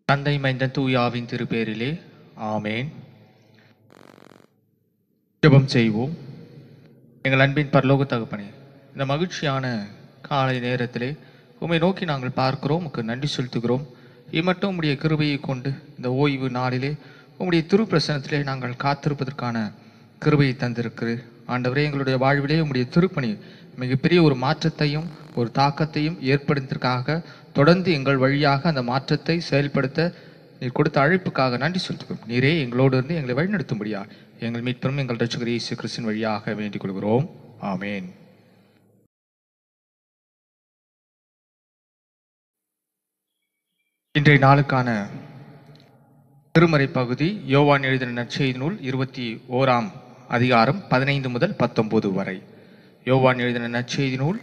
தந்தை மைந்தன் தூயாவின் திருப்பேரிலே ஆமேன். ஜெபம் செய்வோம். எங்கள் அன்பின் பரலோக தகப்பனே, இந்த மகிழ்ச்சியான காலை நேரத்திலே உம்மை நோக்கி நாங்கள் பார்க்கிறோம், உமக்கு நன்றி செலுத்துகிறோம். இம்மட்டும் உம்முடைய கிருபையை கொண்டு இந்த ஓய்வு நாளிலே உம்முடைய திருப்பிரசனத்திலே நாங்கள் காத்திருப்பதற்கான கிருபையை தந்திருக்கிறேன். ஆண்டவரே, எங்களுடைய வாழ்விலே உம்முடைய திருப்பணி மிகப்பெரிய ஒரு மாற்றத்தையும் ஒரு தாக்கத்தையும் ஏற்படுத்துவதற்காக தொடர்ந்து எங்கள் வழியாக அந்த மாற்றத்தை செயல்படுத்த நீர் கொடுத்த அழைப்புக்காக நன்றி செலுத்துகிறோம். நீரே எங்களோடு இருந்து எங்களை வழிநடத்தும்படியா எங்கள் மீட்பரும் எங்கள் இரட்சகர் இயேசு கிறிஸ்துவின் வழியாக வேண்டிக் கொள்கிறோம். ஆமேன். இன்றைய நாளுக்கான திருமறை பகுதி யோவான் எழுதின நற்செய்தி நூல் 21ஆம் அதிகாரம் 15 முதல் 19 வரை. யோவான் எழுதின நற்செய்தி நூல்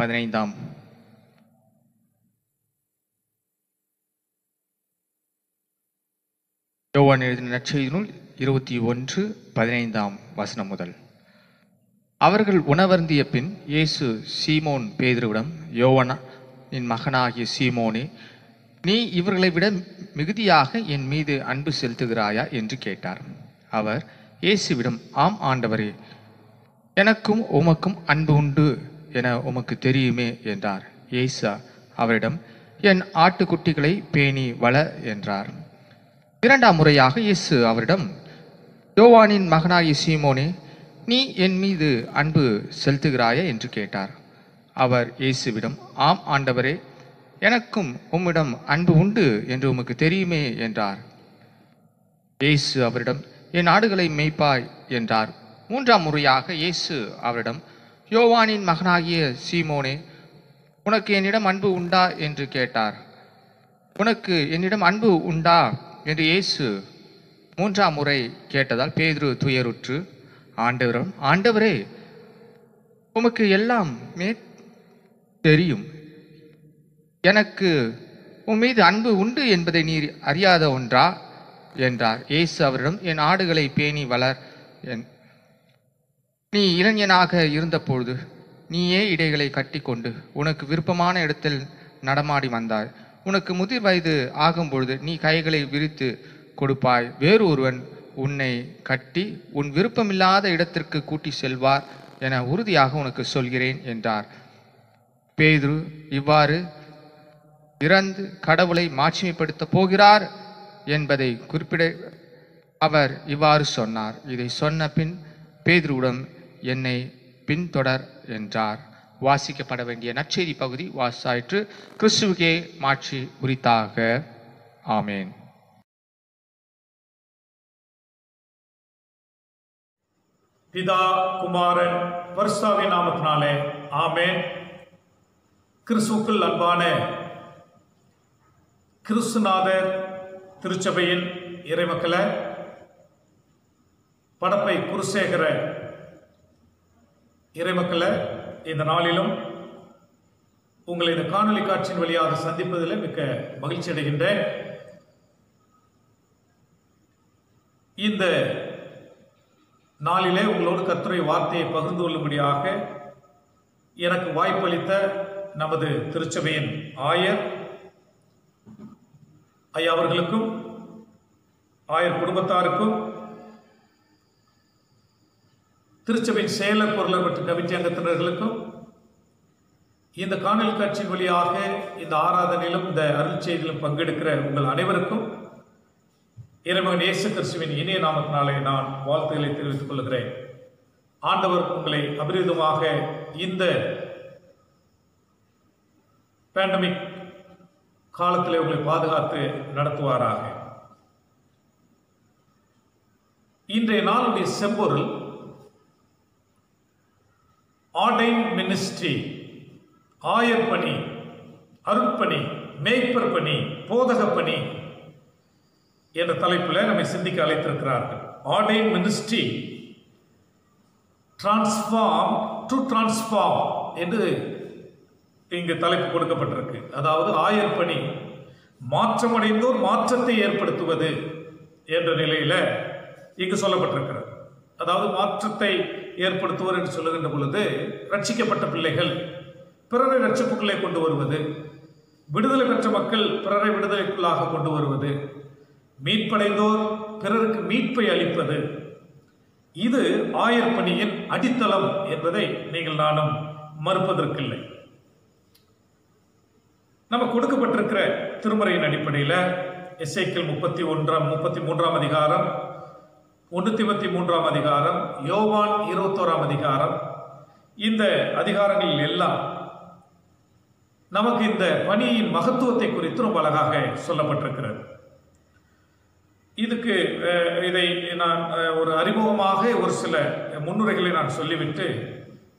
15ஆம் யோவான் எழுதின நற்செய்தி நூல் 21:15 வசனம் முதல். அவர்கள் உணவருந்திய பின் இயேசு சீமோன் பேதுருவிடம், யோவானின் மகனாகிய சீமோனே, நீ இவர்களை விட மிகுதியாக என் மீது அன்பு செலுத்துகிறாயா என்று கேட்டார். அவர் இயேசுவிடம், ஆம் ஆண்டவரே, எனக்கும் உமக்கும் அன்பு உண்டு என உமக்கு தெரியுமே என்றார். இயேசு அவரிடம், என் ஆட்டுக்குட்டிகளை பேணி வள என்றார். இரண்டாம் முறையாக இயேசு அவரிடம், யோவானின் மகனாகிய சீமோனே, நீ என் மீது அன்பு செலுத்துகிறாயா என்று கேட்டார். அவர் இயேசுவிடம், ஆம் ஆண்டவரே, எனக்கும் உம்மிடம் அன்பு உண்டு என்று உமக்கு தெரியுமே என்றார். இயேசு அவரிடம், என் ஆடுகளை மேய்ப்பாய் என்றார். மூன்றாம் முறையாக இயேசு அவரிடம், யோவானின் மகனாகிய சீமோனே, உனக்கு என்னிடம் அன்பு உண்டா என்று கேட்டார். உனக்கு என்னிடம் அன்பு உண்டா என்று இயேசு மூன்றாம் முறை கேட்டதால் பேதுரு துயருற்று ஆண்டவரிடம், ஆண்டவரே, உமக்கு எல்லாம் தெரியும், எனக்கு உன் மீது அன்பு உண்டு என்பதை நீர் அறியாத ஒன்றா என்றார். இயேசு அவரிடம், என் ஆடுகளை பேணி வளர். நீ இளைஞனாக இருந்தபொழுது நீயே இடைகளை கட்டி கொண்டு உனக்கு விருப்பமான இடத்தில் நடமாடி வந்தாய். உனக்கு முதிர் வயது ஆகும்பொழுது நீ கைகளை விரித்து கொடுப்பாய். வேறு ஒருவன் உன்னை கட்டி உன் விருப்பமில்லாத இடத்திற்கு கூட்டி செல்வார் என உறுதியாக உனக்கு சொல்கிறேன் என்றார். பேதுரு இவ்வாறு இறந்து கடவுளை மாட்சிமைப்படுத்த போகிறார் என்பதை குறிப்பிட அவர் இவ்வாறு சொன்னார். இதை சொன்ன பின் பேதுருவிடம், என்னை பின்தொடர் என்றார். வாசிக்கப்பட வேண்டிய நற்செய்தி பகுதி வாசாயிற்று. கிறிஸ்துவுக்கே மாட்சி உரித்தாக. ஆமேன். பிதா குமாரன் பரிசுத்தாவின் நாமத்தினாலே ஆமேன். கிறிஸ்துவுக்குள் அன்பான கிறிஸ்துநாதர் திருச்சபையின் இறைமக்கள, படப்பை குருசேகர இறைமக்கள, இந்த நாளிலும் உங்களை இந்த காணொலி காட்சியின் வழியாக சந்திப்பதில் மிக்க மகிழ்ச்சி அடைகின்றேன். இந்த நாளிலே உங்களோடு கர்த்தருடைய வார்த்தையை பகிர்ந்து கொள்ளும்படியாக எனக்கு வாய்ப்பளித்த நமது திருச்சபையின் ஆயர் ஐயா அவர்களுக்கும் ஆயர் குடும்பத்தாருக்கும் திருச்சபையின் செயலர் பொருளர் மற்றும் கமிட்டி அங்கத்தினர்களுக்கும் இந்த காணொலி காட்சியின் வழியாக இந்த ஆராதனையிலும் இந்த அருள் செய்தியிலும் பங்கெடுக்கிற உங்கள் அனைவருக்கும் இறைமகன் இயேசு கிறிஸ்துவின் இனிய நாமத்தினாலே நான் வாழ்த்துக்களை தெரிவித்துக் கொள்கிறேன். ஆண்டவர் உங்களை அபரிதமாக இந்த பேண்டமிக் காலத்திலே உங்களை பாதுகாத்து நடத்துவாராக. இன்றைய நாளுடைய செம்பொருள் ஆர்டைன் மினிஸ்ட்ரி, ஆயர் பணி, அருட்பணி, மேய்ப்பர் பணி, போதக பணி என்ற தலைப்பில் நம்மை சிந்திக்க அழைத்திருக்கிறார்கள். Ordain ministry transform to transform என்று இங்கு தலைப்பு கொடுக்கப்பட்டிருக்கு. அதாவது ஆயர் பணி மாற்றமடைந்தோர் மாற்றத்தை ஏற்படுத்துவது என்ற நிலையில இங்கு சொல்லப்பட்டிருக்கிறது. அதாவது மாற்றத்தை ஏற்படுத்துவர் என்று சொல்லுகின்ற பொழுது, ரட்சிக்கப்பட்ட பிள்ளைகள் பிறரை ரட்சிப்புக்குள்ளே கொண்டு வருவது, விடுதலை பெற்ற மக்கள் பிறரை விடுதலைக்குள்ளாக கொண்டு வருவது, மீட்படைந்தோர் பிறருக்கு மீட்பை அளிப்பது, இது ஆயர் பணியின் அடித்தளம் என்பதை நீங்கள் நானும் மறுப்பதற்கில்லை. நம்ம கொடுக்கப்பட்டிருக்கிற திருமறையின் அடிப்படையில் எசேக்கியேல் 33ஆம் அதிகாரம், 1 தீமோத்தேயு அதிகாரம், யோவான் 21ஆம் அதிகாரம், இந்த அதிகாரங்களில் எல்லாம் நமக்கு இந்த பணியின் மகத்துவத்தை குறித்து ரொம்ப அழகாக சொல்லப்பட்டிருக்கிறது. இதை நான் ஒரு அறிமுகமாக ஒரு சில முன்னுரைகளை நான் சொல்லிவிட்டு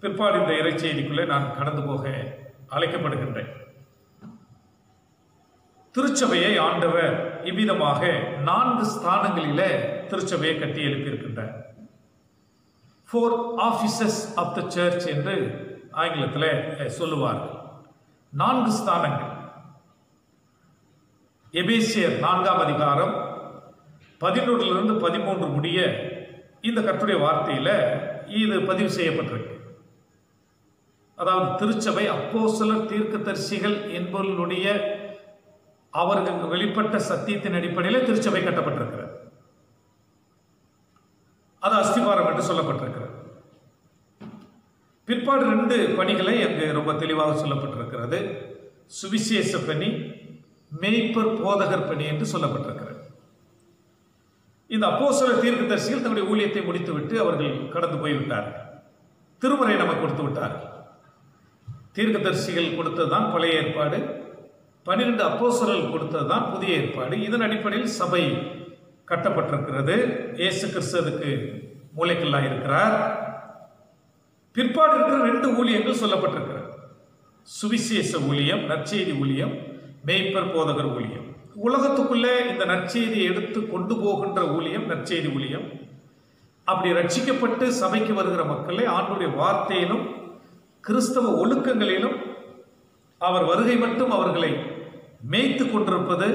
பிற்பாடு இந்த இறைச்செய்திக்குள்ளே நான் கடந்து போக அழைக்கப்படுகின்றேன். திருச்சபையை ஆண்டவர் இவ்விதமாக 4 ஸ்தானங்களிலே திருச்சபையை கட்டி எழுப்பியிருக்கின்றார். 4 ஆபீசஸ் ஆஃப் த சர்ச் என்று ஆங்கிலத்தில் சொல்லுவார்கள். 4 ஸ்தானங்கள். எபேசியர் 4ஆம் அதிகாரம் 11 to 13 முடிய இந்த கர்த்தருடைய வார்த்தையில இது பதிவு செய்யப்பட்டிருக்கு. அதாவது திருச்சபை அப்போஸ்தலர், தீர்க்கதரிசிகள் என்பவர்களுடைய அவர்களுக்கு வெளிப்பட்ட சத்தியத்தின் அடிப்படையில் திருச்சபை கட்டப்பட்டிருக்கிறது. அது அஸ்திவாரம் என்று சொல்லப்பட்டிருக்கிறது. பிற்பாடு 2 பணிகளை அங்கு ரொம்ப தெளிவாக சொல்லப்பட்டிருக்கிறது. சுவிசேஷ பணி, மேய்ப்பர் போதகர் பணி என்று சொல்லப்பட்டிருக்கிறது. இந்த அப்போஸ்தலர், தீர்க்கதரிசிகள் தங்களுடைய ஊழியத்தை முடித்துவிட்டு அவர்கள் கடந்து போய்விட்டார்கள். திருமறை நமக்கு கொடுத்து விட்டார்கள். தீர்க்கதரிசிகள் கொடுத்ததுதான் பழைய ஏற்பாடு, 12 அப்போஸ்தலர்கள் கொடுத்ததுதான் புதிய ஏற்பாடு. இதன் அடிப்படையில் சபை கட்டப்பட்டிருக்கிறது. இயேசு கிறிஸ்து அதுக்கு மூளைக்கல்லாக இருக்கிறார். பிற்பாடு இருக்கிற 2 ஊழியங்கள் சொல்லப்பட்டிருக்கிறது. சுவிசேஷ ஊழியம், நற்செய்தி ஊழியம், மேய்ப்பர் போதகர் ஊழியம். உலகத்துக்குள்ளே இந்த நற்செய்தியை எடுத்து கொண்டு போகின்ற ஊழியம் நற்செய்தி ஊழியம். அப்படி ரட்சிக்கப்பட்டு சபைக்கு வருகிற மக்களை ஆண்டவருடைய வார்த்தையிலும் கிறிஸ்தவ ஒழுக்கங்களிலும் அவர் வருகை மட்டும் அவர்களை மேய்த்து கொண்டிருப்பது,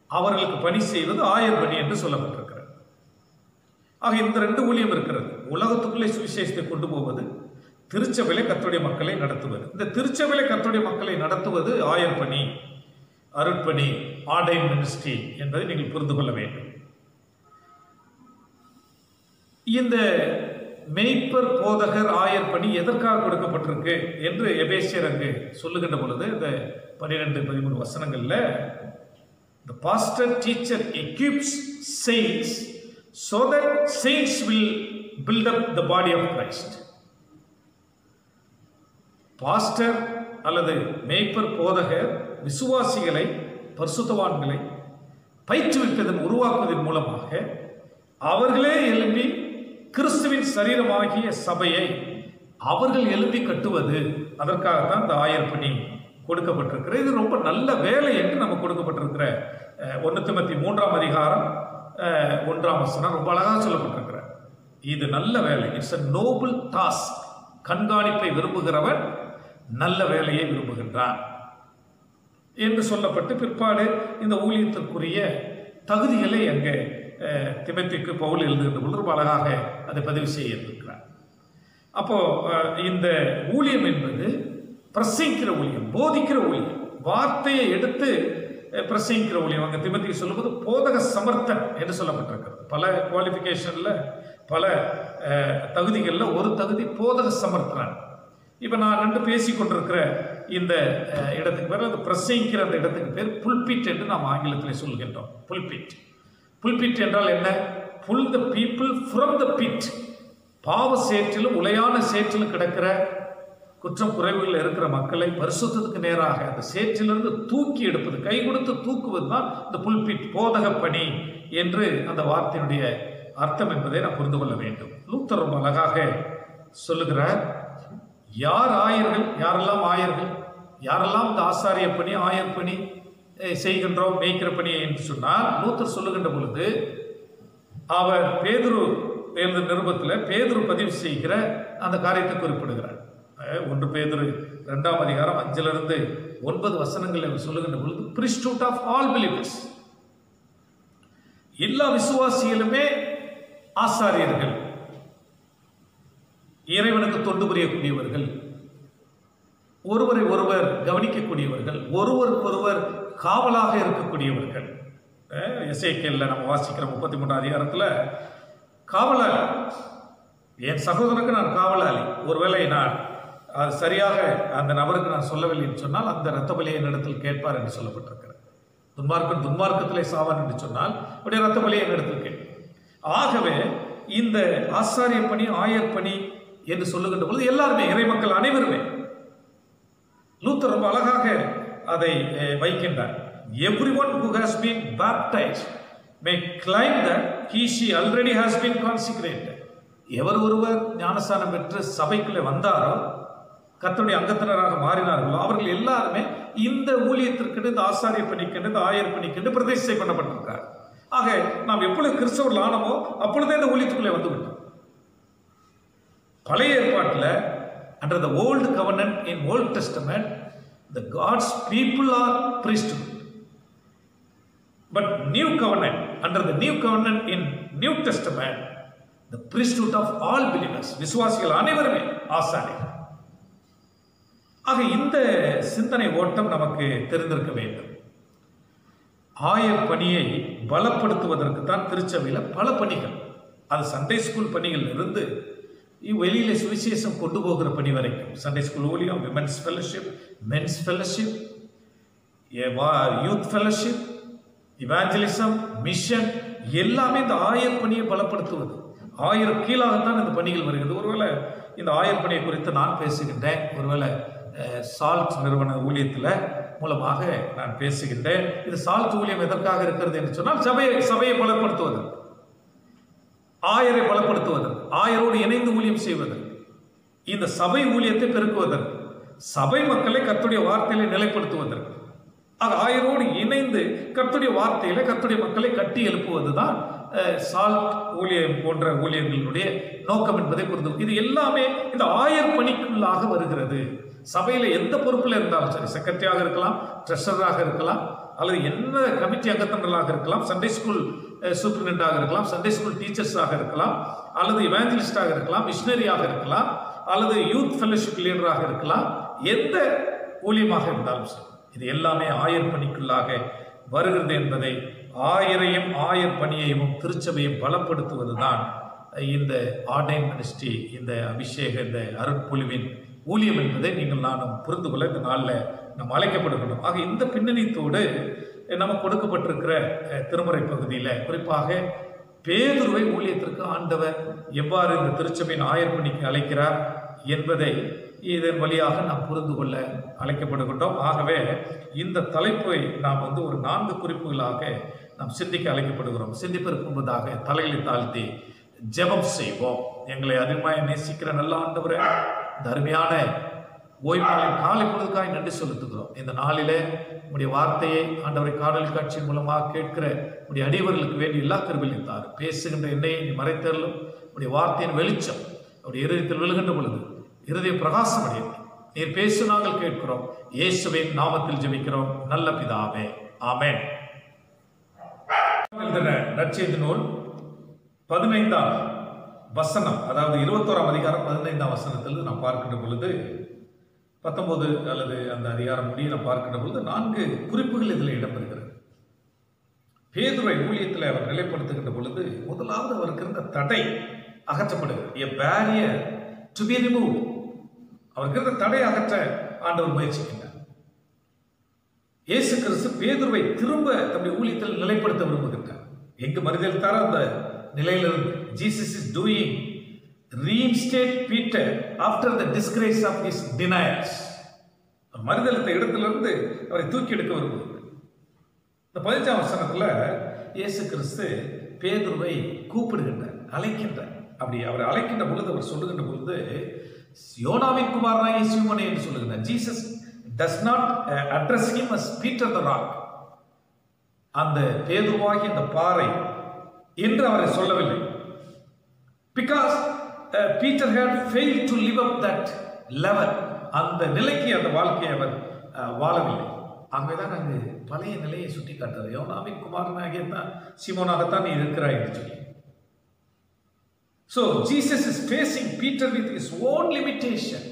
அவர்களுக்கு பணி செய்வது ஆயர் பணி என்று சொல்லப்பட்டிருக்கிறது. ஆக இந்த 2 ஊழியம் இருக்கிறது. உலகத்துக்குள்ளே சுவிசேஷத்தை கொண்டு போவது, திருச்சபையிலே கர்த்தருடைய மக்களை நடத்துவது. இந்த திருச்சபையிலே கர்த்தருடைய மக்களை நடத்துவது ஆயர் பணி, அருட்பணி, ஆர்டைன் மினிஸ்ட்ரி என்பதை நீங்கள் புரிந்து கொள்ள வேண்டும். இந்த மேய்ப்பர் போதகர் ஆயர் பணி எதற்காக கொடுக்கப்பட்டிருக்கு என்று எபேசியர் அங்கு சொல்லுகின்ற பொழுது இந்த 12-13 வசனங்கள்ல, the pastor teacher equips saints so that saints will build up the body of Christ. Pastor அல்லது மேய்ப்பர் போதகர் விசுவாசிகளை, பரிசுத்தவான்களை பயிற்றுவிப்பதன், உருவாக்குவதன் மூலமாக அவர்களே எழுப்பி கிறிஸ்துவின் சரீரமாகிய சபையை அவர்கள் எழுப்பி கட்டுவது. அதற்காகத்தான் இந்த ஆயர் பணி கொடுக்கப்பட்டிருக்கிறது. இது ரொம்ப நல்ல வேலை என்று நமக்கு கொடுக்கப்பட்டிருக்கிற 1 தீமோத்தேயு 3ஆம் அதிகாரம் 1ஆம் வசனம் ரொம்ப அழகாக சொல்லப்பட்டிருக்கிற இது நல்ல வேலை. It's a noble task. கண்காணிப்பை விரும்புகிறவன் நல்ல வேலையை விரும்புகின்றான் என்று சொல்லப்பட்டு பிற்பாடு இந்த ஊழியத்திற்குரிய தகுதிகளை அங்கே தீமோத்தேயுக்கு பவுல் எழுதுகின்ற பொழுது ரொம்ப அழகாக அதை பதிவு செய்ய இருக்கிறார். அப்போ இந்த ஊழியம் என்பது பிரசங்கிக்கிற ஊழியம், போதிக்கிற ஊழியம், வார்த்தையை எடுத்து பிரசங்கிக்கிற ஊழியம். அங்கே தீமோத்தேயு சொல்லும்போது போதக சமர்த்தன் என்று சொல்லப்பட்டிருக்கிறது. பல குவாலிஃபிகேஷன்ல, பல தகுதிகளில் ஒரு தகுதி போதக சமர்த்தன். இப்போ நான் 2 பேசிக்கொண்டிருக்கிற இந்த இடத்துக்கு பேர், அது பிரசங்கிக்கிற அந்த இடத்துக்கு பேர் புல்பிட் என்று நாம் ஆங்கிலத்தில் சொல்கின்றோம். புல்பிட். புல்பிட் என்றால் என்ன? Pull the people from the pit. பாவ சேற்றிலும் உளையான சேற்றிலும் கிடக்கிற குற்றம் குறைவுகள் இருக்கிற மக்களை பரிசுத்தத்துக்கு நேராக அந்த சேற்றிலிருந்து தூக்கி எடுப்பது, கை கொடுத்து தூக்குவது தான் இந்த புல்பிட், போதக பணி என்று அந்த வார்த்தையினுடைய அர்த்தம் என்பதை நான் புரிந்து கொள்ள வேண்டும். லூத்தர் ரொம்ப அழகாக சொல்லுகிறார், யார் ஆயர்கள், யாரெல்லாம் ஆயர்கள், யாரெல்லாம் இந்த ஆசாரிய பணி, ஆயர் பணி செய்கின்றோம், மேய்க்கிற பணி என்று சொன்னால், லூத்தர் சொல்லுகின்ற பொழுது அவர் பேதுரு எழுத நிருபத்தில் பேதுரு பதிவு செய்கிற அந்த காரியத்தை குறிப்பிடுகிறார். 1 பேதுரு 2ஆம் அதிகாரம் 5 to 9 வசனங்கள் அவர் சொல்லுகின்ற பொழுது, priesthood of all believers, எல்லா விசுவாசிகளுமே ஆசாரியர்கள் இறைவனுக்கு தொண்டு புரியக்கூடியவர்கள், ஒருவரை ஒருவர் கவனிக்கக்கூடியவர்கள், ஒருவருக்கொருவர் காவலாக இருக்கக்கூடியவர்கள். எசேக்கியேல்ல நம்ம வாசிக்கிற 33ஆம் அதிகாரத்தில் காவலாளி, என் சகோதரனுக்கு நான் காவலாளி, ஒருவேளை நான் அது சரியாக அந்த நபருக்கு நான் சொல்லவில்லை என்று சொன்னால் அந்த இரத்த பலியை என்னிடத்தில் கேட்பார் என்று சொல்லப்பட்டிருக்கிறது. துன்மார்க்கன் துன்மார்க்கத்திலே சாவான் என்று சொன்னால் உடைய இரத்த பலியை என்னிடத்தில் கேட்பார். ஆகவே இந்த ஆசாரிய பணி, ஆயர் பணி என்று சொல்லுகின்ற பொழுது எல்லாருமே, இறை மக்கள் அனைவருமே, லூத்தர் ரொம்ப அழகாக அதை வைக்கின்றார். Everyone who has been baptized may claim that she already has been consecrated. எவர் ஒருவர் ஞானஸ்நானம் பெற்று சபைக்குள்ளே வந்தாரோ, கர்த்தருடைய அங்கத்தினராக மாறினார்களோ, அவர்கள் எல்லாருமே இந்த ஊழியத்திற்கு, இந்த ஆசாரிய பணிக்கு, இந்த ஆயர் பணிக்கு பிரதிஷ்டை பண்ணப்பட்டிருக்கிறார். ஆக நாம் எப்பொழுது கிறிஸ்தவர்கள் ஆனமோ அப்பொழுதே இந்த ஊழியத்துக்குள்ளே வந்து விட்டோம். பழைய ஏற்பாட்டில் under the old covenant in Old Testament, the God's people are priesthood. But new covenant, under the new covenant in New Testament, the priesthood of all believers, விசுவாசிகள் அனைவருமே ஆசாரியர். ஆக இந்த சிந்தனை ஓட்டம் நமக்கு தெரிந்திருக்க வேண்டும். ஆயர் பணியை பலப்படுத்துவதற்கு தான் திருச்சபையில் பல பணிகள், அது சண்டே ஸ்கூல் பணிகள் இருந்து வெளியில சுவிசேஷம் கொண்டு போகிற பணி வரைக்கும், சண்டே ஸ்கூல் ஊழியம், women's fellowship, men's fellowship, youth fellowship, evangelism, mission, எல்லாமே இந்த ஆயர் பணியை பலப்படுத்துவது. ஆயர் கீழாகத்தான் இந்த பணிகள் வருகிறது. ஒருவேளை இந்த ஆயர் பணியை குறித்து நான் பேசுகின்றேன், ஒருவேளை சால்ட் நிறுவன ஊழியத்தில் மூலமாக நான் பேசுகின்றேன். இது சால்ட் ஊழியம் எதற்காக இருக்கிறது என்று சொன்னால் சபையை பலப்படுத்துவது, ஆயரை பலப்படுத்துவதற்கு, ஆயரோடு இணைந்து ஊழியம் செய்வதற்கு, இந்த சபை ஊழியத்தை பெருக்குவதற்கு, சபை மக்களை கர்த்தருடைய வார்த்தையில நிலைப்படுத்துவதற்கு. ஆக ஆயரோடு இணைந்து கர்த்தருடைய வார்த்தையில கர்த்தருடைய மக்களை கட்டி எழுப்புவதுதான் சால்ட் ஊழியம் போன்ற ஊழியர்களுடைய நோக்கம் என்பதை புரிந்து, இது எல்லாமே இந்த ஆயர் பணிக்குள்ளாக வருகிறது. சபையில எந்த பொறுப்பில் இருந்தாலும் சரி, செக்ரட்டரியாக இருக்கலாம், ட்ரெஷரராக இருக்கலாம், அல்லது என்ன கமிட்டி அங்கத்தினர்களாக இருக்கலாம், சண்டே ஸ்கூல் சூப்பரிண்டென்டாக இருக்கலாம், சண்டே ஸ்கூல் டீச்சர்ஸாக இருக்கலாம், அல்லது இவாஞ்சலிஸ்டாக இருக்கலாம், மிஷனரியாக இருக்கலாம், அல்லது யூத் ஃபெலோஷிப் லீடராக இருக்கலாம், எந்த ஊழியமாக இருந்தாலும் சரி, இது எல்லாமே ஆயர் பணிக்குள்ளாக வருகிறது என்பதை, ஆயரையும் ஆயர் பணியையும் திருச்சபையும் பலப்படுத்துவதுதான் இந்த ஆர்டைன் மினிஸ்ட்ரி, இந்த அபிஷேக, இந்த அருட்பொழிவின் ஊழியம் என்பதை நீங்கள் நானும் புரிந்து கொள்ள இந்த நாளில் நாம் அழைக்கப்படுகிறோம். ஆக இந்த பின்னணித்தோடு நமக்கு கொடுக்கப்பட்டிருக்கிற திருமுறை பகுதியில் குறிப்பாக பேதுருவை ஊழியத்திற்கு ஆண்டவர் எவ்வாறு இந்த திருச்சபையின் ஆயர் பணிக்கு அழைக்கிறார் என்பதை இதன் வழியாக நாம் புரிந்து கொள்ள அழைக்கப்படுகின்றோம். ஆகவே இந்த தலைப்பை நாம் ஒரு 4 குறிப்புகளாக நாம் சிந்திக்க அழைக்கப்படுகிறோம். சிந்திப்பதற்கு முன்பதாக தலைகளை தாழ்த்தி ஜெபம் செய்வோம். எங்களை அதிகமாக நேசிக்கிற நல்ல ஆண்டவரே, இந்த அருமையான ஓய்வு நாளின் காலை பொழுதுக்காய் நன்றி செலுத்துகிறோம். இந்த நாளிலே உங்களுடைய வார்த்தையை ஆண்டவரை காணொலி காட்சியின் மூலமாக கேட்கிற உங்களுடைய அடியவர்களுக்கு வேண்டிய எல்லா கிருபைகளையும் தாரும். பேசுகின்ற எண்ணெயை நீ மறைத்தருளும். உங்களுடைய வார்த்தையின் வெளிச்சம் அவருடைய இருதயத்தில் விழுகின்ற பொழுது இருதய பிரகாசம் அடையும். நீர் பேசு, நாங்கள் கேட்கிறோம். இயேசுவின் நாமத்தில் ஜெபிக்கிறோம் நல்ல பிதாவே, ஆமென். நற்செய்தி நூல் 15ஆம் வசனம், அதாவது 21ஆம் அதிகாரம் 15ஆம் வசனத்தில் நாம் பார்க்கின்ற பொழுது 19 அல்லது அந்த அதிகாரம் முடிய நாம் பார்க்கின்ற பொழுது 4 குறிப்புகள் இதில் இடம்பெறுகிறது. பேதுருவை ஊழியத்தில் அவர் நிலைப்படுத்துகின்ற பொழுது முதலாவது அவருக்கு இருந்த தடை அகற்றப்படுகிறது. A barrier to be removed. அவருக்கு இருந்த தடை அகற்ற ஆண்டவர் முயற்சிக்கின்றார். இயேசு கிறிஸ்து பேதுருவை திரும்ப தம்முடைய ஊழியத்தில் நிலைப்படுத்த விரும்புகின்றார். எங்கு மறுதலித்தாரோ அந்த நிலையிலிருந்து Jesus is doing reinstate Peter after the disgrace of his denials. மறுதலித்த இடத்திலிருந்து அவரை தூக்கி எடுக்க விரும்புகிறார். இந்த 15ஆம் வசனத்தில் இயேசு கிறிஸ்து பேதுருவை கூப்பிடுகின்றார், அழைக்கின்றார். அப்படி அவர் அழைக்கின்ற பொழுது அவர் சொல்லுகின்ற பொழுது யோனாவின் குமாரனாகிய சீமோனே என்று சொல்லுகின்றார். Jesus does not address him as Peter the rock, அந்த பேதுருவாகிய அந்த பாறை என்று அவரை சொல்லவில்லை. Because Peter had failed to live up that level, அந்த நிலைக்கு அந்த வாழ்க்கையை அவர் வாழவில்லை. ஆகவேதான் அங்கு பழைய நிலையை சுட்டி காட்டுறது. யோனாவின் குமாரனாகிய தான் சீமோனாகத்தான் நீ இருக்கிறாய் என்று சொல்லி. So Jesus is facing Peter with his own limitation.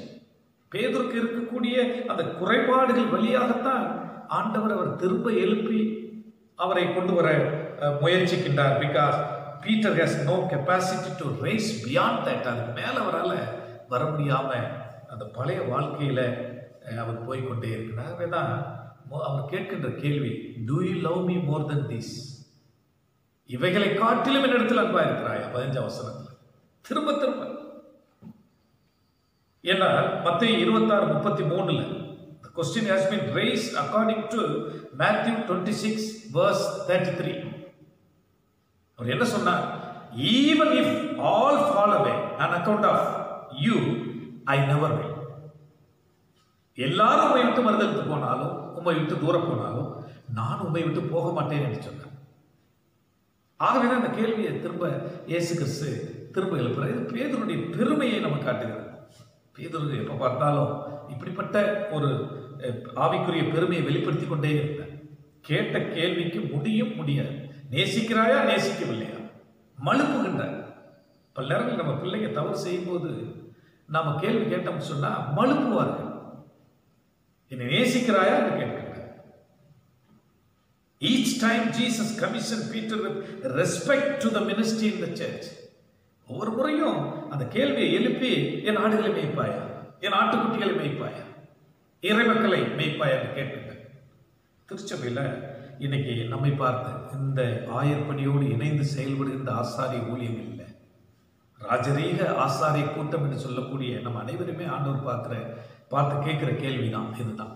பேதுருக்கு இருக்கக்கூடிய அந்த குறைபாடுகள் வழியாகத்தான் ஆண்டவர் அவர் திரும்ப எழுப்பி அவரை கொண்டு வர முயற்சிக்கின்றார். Because Peter has no capacity to rise beyond that. அதுக்கு மேலே அவரால் வர முடியாம அந்த பழைய வாழ்க்கையில அவர் போய்கொண்டே இருக்கிறார். தான் அவர் கேட்கின்ற கேள்வி, to you love me more then this? இவைகளை காட்டிலும் என்னிடத்தில் அன்பா இருக்கிறாயா? 15ஆம் வசனத்தில் திரும்ப திரும்ப. ஏன்னா மத்தேயு 26:33 the question has been raised according to Matthew 26 verse 33. அவர் என்ன சொன்னார்? even if all fall away on account of you, I never will. எல்லாரும் உம்மை விட்டு மறுதலித்து போனாலும், உம்மை விட்டு தூர போனாலும், நான் உம்மை விட்டு போக மாட்டேன் என்று சொன்னார். ஆகவே அந்த கேள்வியை திரும்ப இயேசு கிறிஸ்து திரும்ப எழுப்புறார். இது பேதுருடைய பெருமையை நம்ம காட்டுகிறது. பேதுரு எப்போ பார்த்தாலும் இப்படிப்பட்ட ஒரு ஆவிக்குரிய பெருமையை வெளிப்படுத்தி கொண்டே இருந்தார். கேட்ட கேள்விக்கு முடியாது. நேசிக்கிறாயா நேசிக்கவில்லையா மழுப்புகின்றார். பல நேரங்கள் நம்ம பிள்ளைங்க தவறு செய்யும் போது நாம கேள்வி கேட்டோம்னு சொன்னா மழுப்புவார்கள். என்னை நேசிக்கிறாயா என்று கேட்கிறார். Each time Jesus commissioned Peter with respect to the ministry in the church. ஒவ்வொரு முறையும் அந்த கேள்வியை எழுப்பி, என் ஆடுகளை மேய்ப்பாயா, என் ஆட்டுக்குட்டிகளை மேய்ப்பாயா, இறைமக்களை மேய்ப்பாயா என்று கேட்கிறார். திருச்சபையில் இன்னைக்கு நம்மை பார்த்து இந்த ஆயர்பணியோடு இணைந்து செயல்படுகின்ற ஆசாரிய ஊழியம் இல்லை, ராஜரீக ஆசாரிய கூட்டம் என்று சொல்லக்கூடிய நம்ம அனைவருமே ஆண்டவர் பார்த்து கேட்கிற கேள்விதான் இதுதான்.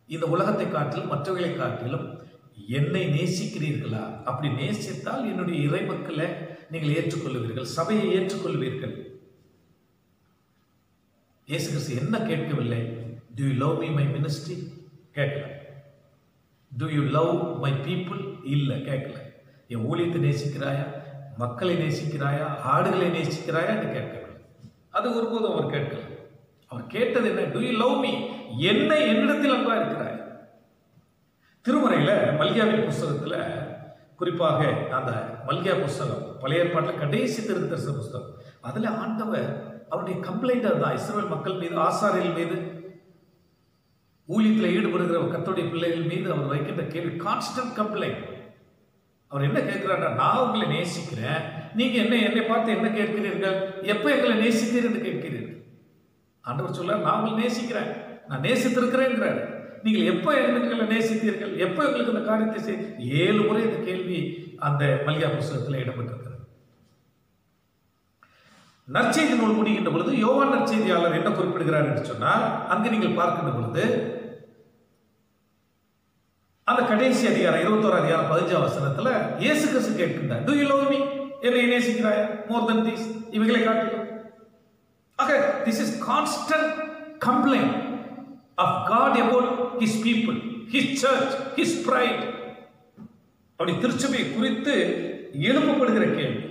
இந்த உலகத்தை காட்டிலும் மற்றவர்களை காட்டிலும் என்னை நேசிக்கிறீர்களா? அப்படி நேசித்தால் என்னுடைய இறைமக்களை நீங்கள் ஏற்றுக்கொள்வீர்கள், சபையை ஏற்றுக்கொள்வீர்கள். இயேசு கிறிஸ்து என்ன கேட்கவில்லை? Do you love me my ministry? கேட்கல. Do you love my people? இல்லை, கேட்கல. என் ஊழியத்தை நேசிக்கிறாயா, மக்களை நேசிக்கிறாயா, ஆடுகளை நேசிக்கிறாயா என்று கேட்கவில்லை. அது ஒருபோதும் அவர் கேட்கல. அவர் கேட்டது என்ன? Do you love me? என்னிடத்தில் அன்பா இருக்கிறாய். திருமறையில் மல்கியாவின் புஸ்தகத்தில், குறிப்பாக அந்த மல்கியா புஸ்தகம் பழைய ஏற்பாட்டில் கடைசி திருத்தரிசன புஸ்தகம், அதில் ஆண்டவர் அவருடைய கம்ப்ளைண்ட் தான் இஸ்ரவேல் மக்கள் மீது, ஆசாரியர்கள் மீது, ஊழியத்தில் ஈடுபடுகிற கர்த்தருடைய பிள்ளைகள் மீது அவர் வைக்கின்ற கேள்வி கான்ஸ்டன்ட் கம்ப்ளைண்ட். அவர் என்ன கேட்கிறார்? நான் உங்களை நேசிக்கிறேன், நீங்க என்னை பார்த்து என்ன கேட்கிறீர்கள்? எப்போ எங்களை நேசித்தீர் என்று கேட்கிறீர்கள். ஆண்டவர் சொல்றார், நான் உங்களை நேசிக்கிறேன், நான் நேசித்திருக்கிறேன். நீங்கள் எப்போ எங்களை நேசித்தீர்கள்? எப்போ எங்களுக்கு இந்த காரியத்தை 7 முறை இந்த கேள்வி அந்த மல்கியா புஸ்தகத்தில் இடம்பெற்றிருக்கிறது. நற்செய்தி நூல் முடிகின்ற பொழுது யோவான் நற்செய்தியாளர் என்ன குறிப்பிடுகிறார் என்று சொன்னால், அங்கு நீங்கள் பார்க்கின்ற பொழுது அந்த கடைசி அதிகாரம் 21 அதிகாரம் 15ஆம் வசனத்துல இயேசு கிறிஸ்து கேட்கின்றார், Do you love me? என்னை நேசிக்கிறாயா more than this? இவைகளை காட்டிலும். ஆக this is constant complaint of God about his people, his church, his pride. அப்படி திருச்சபை குறித்து எழுப்பப்படுகிற கேள்வி.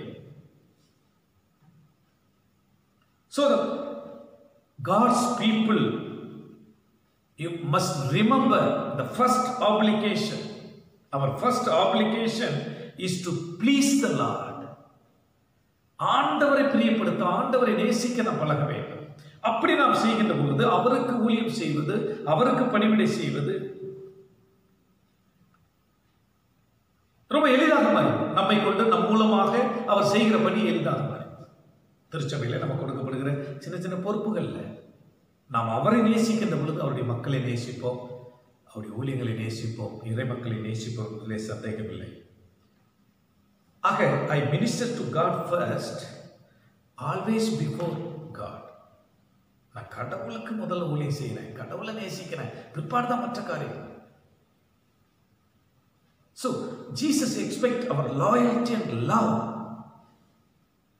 So God's people, you must remember the first obligation. Our first obligation is to please the Lord. ஆண்டவரை பிரியப்படுத்த, ஆண்டவரை நேசிக்க நாம் பழக வேண்டும். அப்படி நாம் செய்கின்ற பொழுது அவருக்கு ஊழியம் செய்வது, அவருக்கு பணிவிடை செய்வது ரொம்ப எளிதாக மாறும். நம்மை கொண்டு நம் மூலமாக அவர் செய்கிற பணி எளிதாக மாறும். திருச்சபையில் நமக்கு கொடுக்கப்படுகிற சின்ன சின்ன பொறுப்புகள்ல நாம் அவரை நேசிக்கின்ற பொழுது அவருடைய மக்களை நேசிப்போம், அவருடைய ஊழியங்களை நேசிப்போம், இறை மக்களை நேசிப்போம், இதிலே சந்தேகமில்லை. ஆக I minister to God first, always before God. நான் கடவுளுக்கு முதல்ல ஊழியம் செய்கிறேன், கடவுளை நேசிக்கிறேன், பிற்பாடு தான் மற்ற காரியம். So Jesus expects our loyalty and love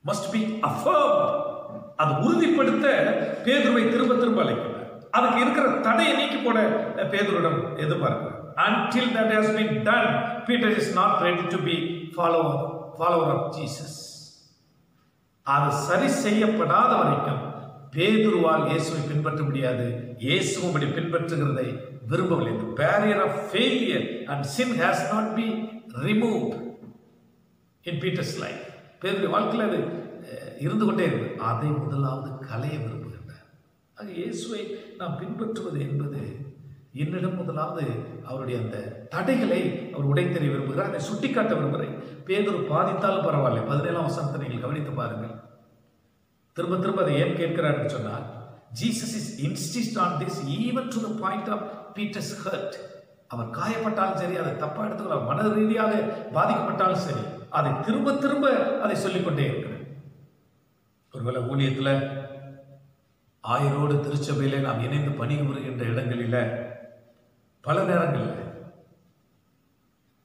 must be affirmed. அது உறுதிப்படுத்த பேதுருவை திரும்ப திரும்ப அழைக்கிறார். அதுக்கு இருக்கிற தடையை நீக்கி போட பேதுருவிடம் எதிர்பார்க்கிறார். Until that has been done, Peter is not ready to be follower of Jesus. அது சரி செய்யப்படாத வரைக்கும் பேதுருவால் இயேசுவை பின்பற்ற முடியாது. இயேசுவும் அப்படி பின்பற்றுகிறதை விரும்பவில்லை. The barrier of failure and sin has not been removed in Peter's life. பேதுரு வாழ்க்கையில் அது இருந்து கொண்டே இருக்கு. அதை முதலாவது களைய விரும்புகின்றார். ஆக இயேசுவை நாம் பின்பற்றுவது என்பது என்னிடம் முதலாவது அவருடைய அந்த தடைகளை அவர் உடைத்தெறிய விரும்புகிறார். அதை சுட்டிக்காட்ட விரும்புகிறேன். பேதுரு பாதித்தாலும் பரவாயில்லை. 17ஆம் வசனத்தை நீங்கள் கவனித்து பாருங்கள். திரும்ப திரும்ப அதை ஏன் கேட்கிறார் என்று சொன்னால், Jesus is insist on this even to the point of Peter's hurt. அவர் காயப்பட்டாலும் சரி, அதை தப்பா எடுத்துக்கொள்ள மன ரீதியாக பாதிக்கப்பட்டாலும் சரி, அதை திரும்ப திரும்ப அதை சொல்லிக்கொண்டே இருக்கிறார். ஒருவேளை ஊழியத்தில் ஆயரோடு திருச்சபையில நாம் இணைந்து பணிபுரிகின்ற இடங்களில் பல நேரங்களில்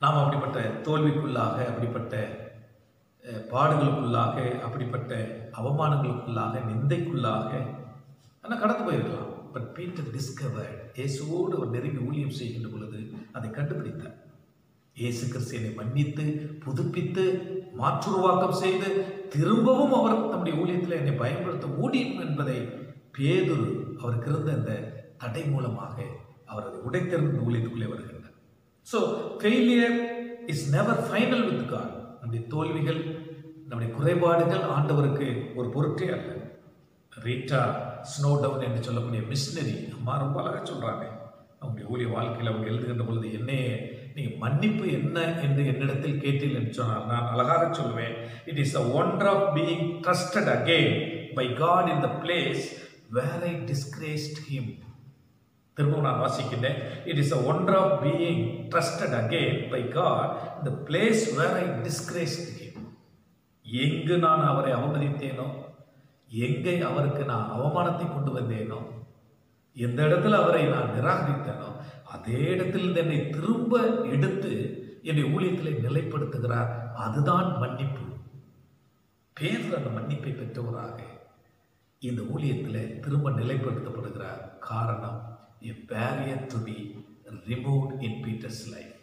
நாம் அப்படிப்பட்ட தோல்விக்குள்ளாக, அப்படிப்பட்ட பாடுகளுக்குள்ளாக, அப்படிப்பட்ட அவமானங்களுக்குள்ளாக, நிந்தைக்குள்ளாக ஆனால் கடந்து போயிருக்கலாம். பட் பீட்டர் டிஸ்கவர்ட், இயேசுவோடு அவர் நெருங்கி ஊழியம் செய்கின்ற பொழுது அதை கண்டுபிடித்தார். இயேசு கிறிஸ்து என்னை மன்னித்து புதுப்பித்து மாற்றுருவாக்கம் செய்து திரும்பவும் அவர் தம்முடைய ஊழியத்தில் என்னை பயன்படுத்த முடியும் என்பதை பேதுரு அவருக்கு இருந்த அந்த தடை மூலமாக அவர் அதை உடைத்திருந்த ஊழியத்துக்குள்ளே வருகின்றார். So failure is never final with God. நம்முடைய தோல்விகள், நம்முடைய குறைபாடுகள் ஆண்டவருக்கு ஒரு பொருட்டே அல்ல. ரீட்டா ஸ்னோடவுன் என்று சொல்லக்கூடிய மிஷினரி அம்மா ரொம்ப அழகாக சொல்கிறாங்க. அவங்களுடைய ஊழிய வாழ்க்கையில் அவங்க எழுதுகின்ற பொழுது, என்னையே நீங்கள் மன்னிப்பு என்ன என்று என்னிடத்தில் கேட்டீர்கள் என்று சொன்னால் நான் அழகாக சொல்லுவேன், it is the wonder of being trusted again by God in the place where I disgraced him. திரும்பவும் நான் வாசிக்கின்றேன். It is the wonder of being trusted again by God in the place where I disgraced him. எங்கு நான் அவரை அவமதித்தேனோ, எங்கே அவருக்கு நான் அவமானத்தை கொண்டு வந்தேனோ, எந்த இடத்துல அவரை நான் நிராகரித்தேனோ, அதே இடத்தில் என்னை திரும்ப எடுத்து என்னை ஊழியத்தில் நிலைப்படுத்துகிறார். அதுதான் மன்னிப்பு. பேதுரு அந்த மன்னிப்பை பெற்றவராக இந்த ஊழியத்தில் திரும்ப நிலைப்படுத்தப்படுகிறார். காரணம், a barrier to be removed in Peter's life.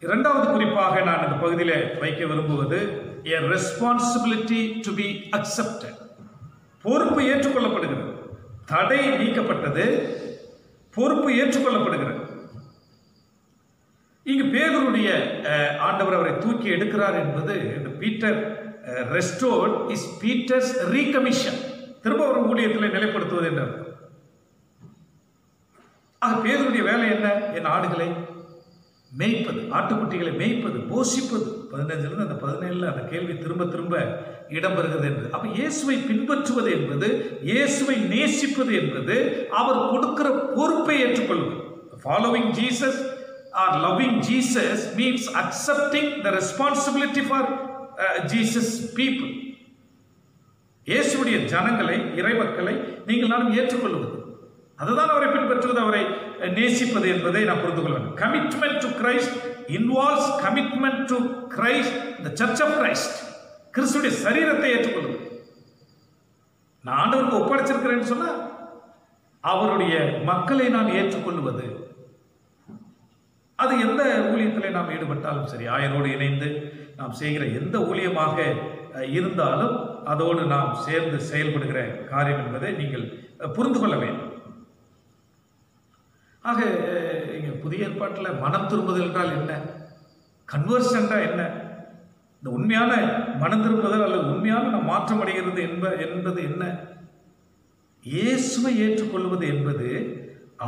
இரண்டாவது குறிப்பாக நான் இந்த பகுதியில் வைக்க விரும்புவது, a responsibility to be accepted. பொறுப்பு ஏற்றுக்கொள்ளப்படுகிறது. தடை நீக்கப்பட்டது, பொறுப்பு ஏற்றுக்கொள்ளப்படுகிறது. இங்கு பேதுருடைய ஆண்டவர் அவரை தூக்கி எடுக்கிறார் என்பது, இந்த பீட்டர் ரெஸ்டோர்ட் இஸ் பீட்டர்ஸ் ரீகமிஷன். திரும்ப ஒரு ஊழியத்தில் நிலைப்படுத்துவது என்று. ஆக பேதுருடைய வேலை என்ன? என் ஆடுகளை மேய்ப்பது, ஆட்டுக்குட்டிகளை மேய்ப்பது, போஷிப்பது. 15 அந்த 17 அந்த கேள்வி திரும்ப திரும்ப இடம்பெறுகிறது என்று. அப்ப இயேசுவை பின்பற்றுவது என்பது, இயேசுவை நேசிப்பது என்பது அவர் கொடுக்கிற பொறுப்பை ஏற்றுக்கொள்வது. Following Jesus R loving Jesus means accepting the responsibility for Jesus people. இயேசுடைய ஜனங்களை, இறைமக்களை நீங்கள் நானும் ஏற்றுக்கொள்வது, அதுதான் அவரை பின்பற்றுவது, அவரை நேசிப்பது என்பதை நாம் புரிந்து கொள்ள வேண்டும். Commitment to Christ involves commitment to Christ, the church of Christ. கிறிஸ்துடைய சரீரத்தை ஏற்றுக்கொள்வது. நான் ஆண்டவருக்கு ஒப்படைச்சிருக்கிறேன்னு சொன்னா அவருடைய மக்களை நான் ஏற்றுக்கொள்வது. அது எந்த ஊழியத்தில் நாம் ஈடுபட்டாலும் சரி, ஆயரோடு இணைந்து நாம் செய்கிற எந்த ஊழியமாக இருந்தாலும் அதோடு நாம் சேர்ந்து செயல்படுகிற காரியம் என்பதை நீங்கள் புரிந்து கொள்ள வேண்டும். ஆக இங்கே புதிய ஏற்பாட்டில் மனம் திரும்புதல் என்றால் என்ன, கன்வர்ஷன் என்றால் என்ன, இந்த உண்மையான மனம் திரும்புதல் அல்லது உண்மையான நாம் மாற்றம் அடைகிறது என்பது என்ன? இயேசுவை ஏற்றுக்கொள்வது என்பது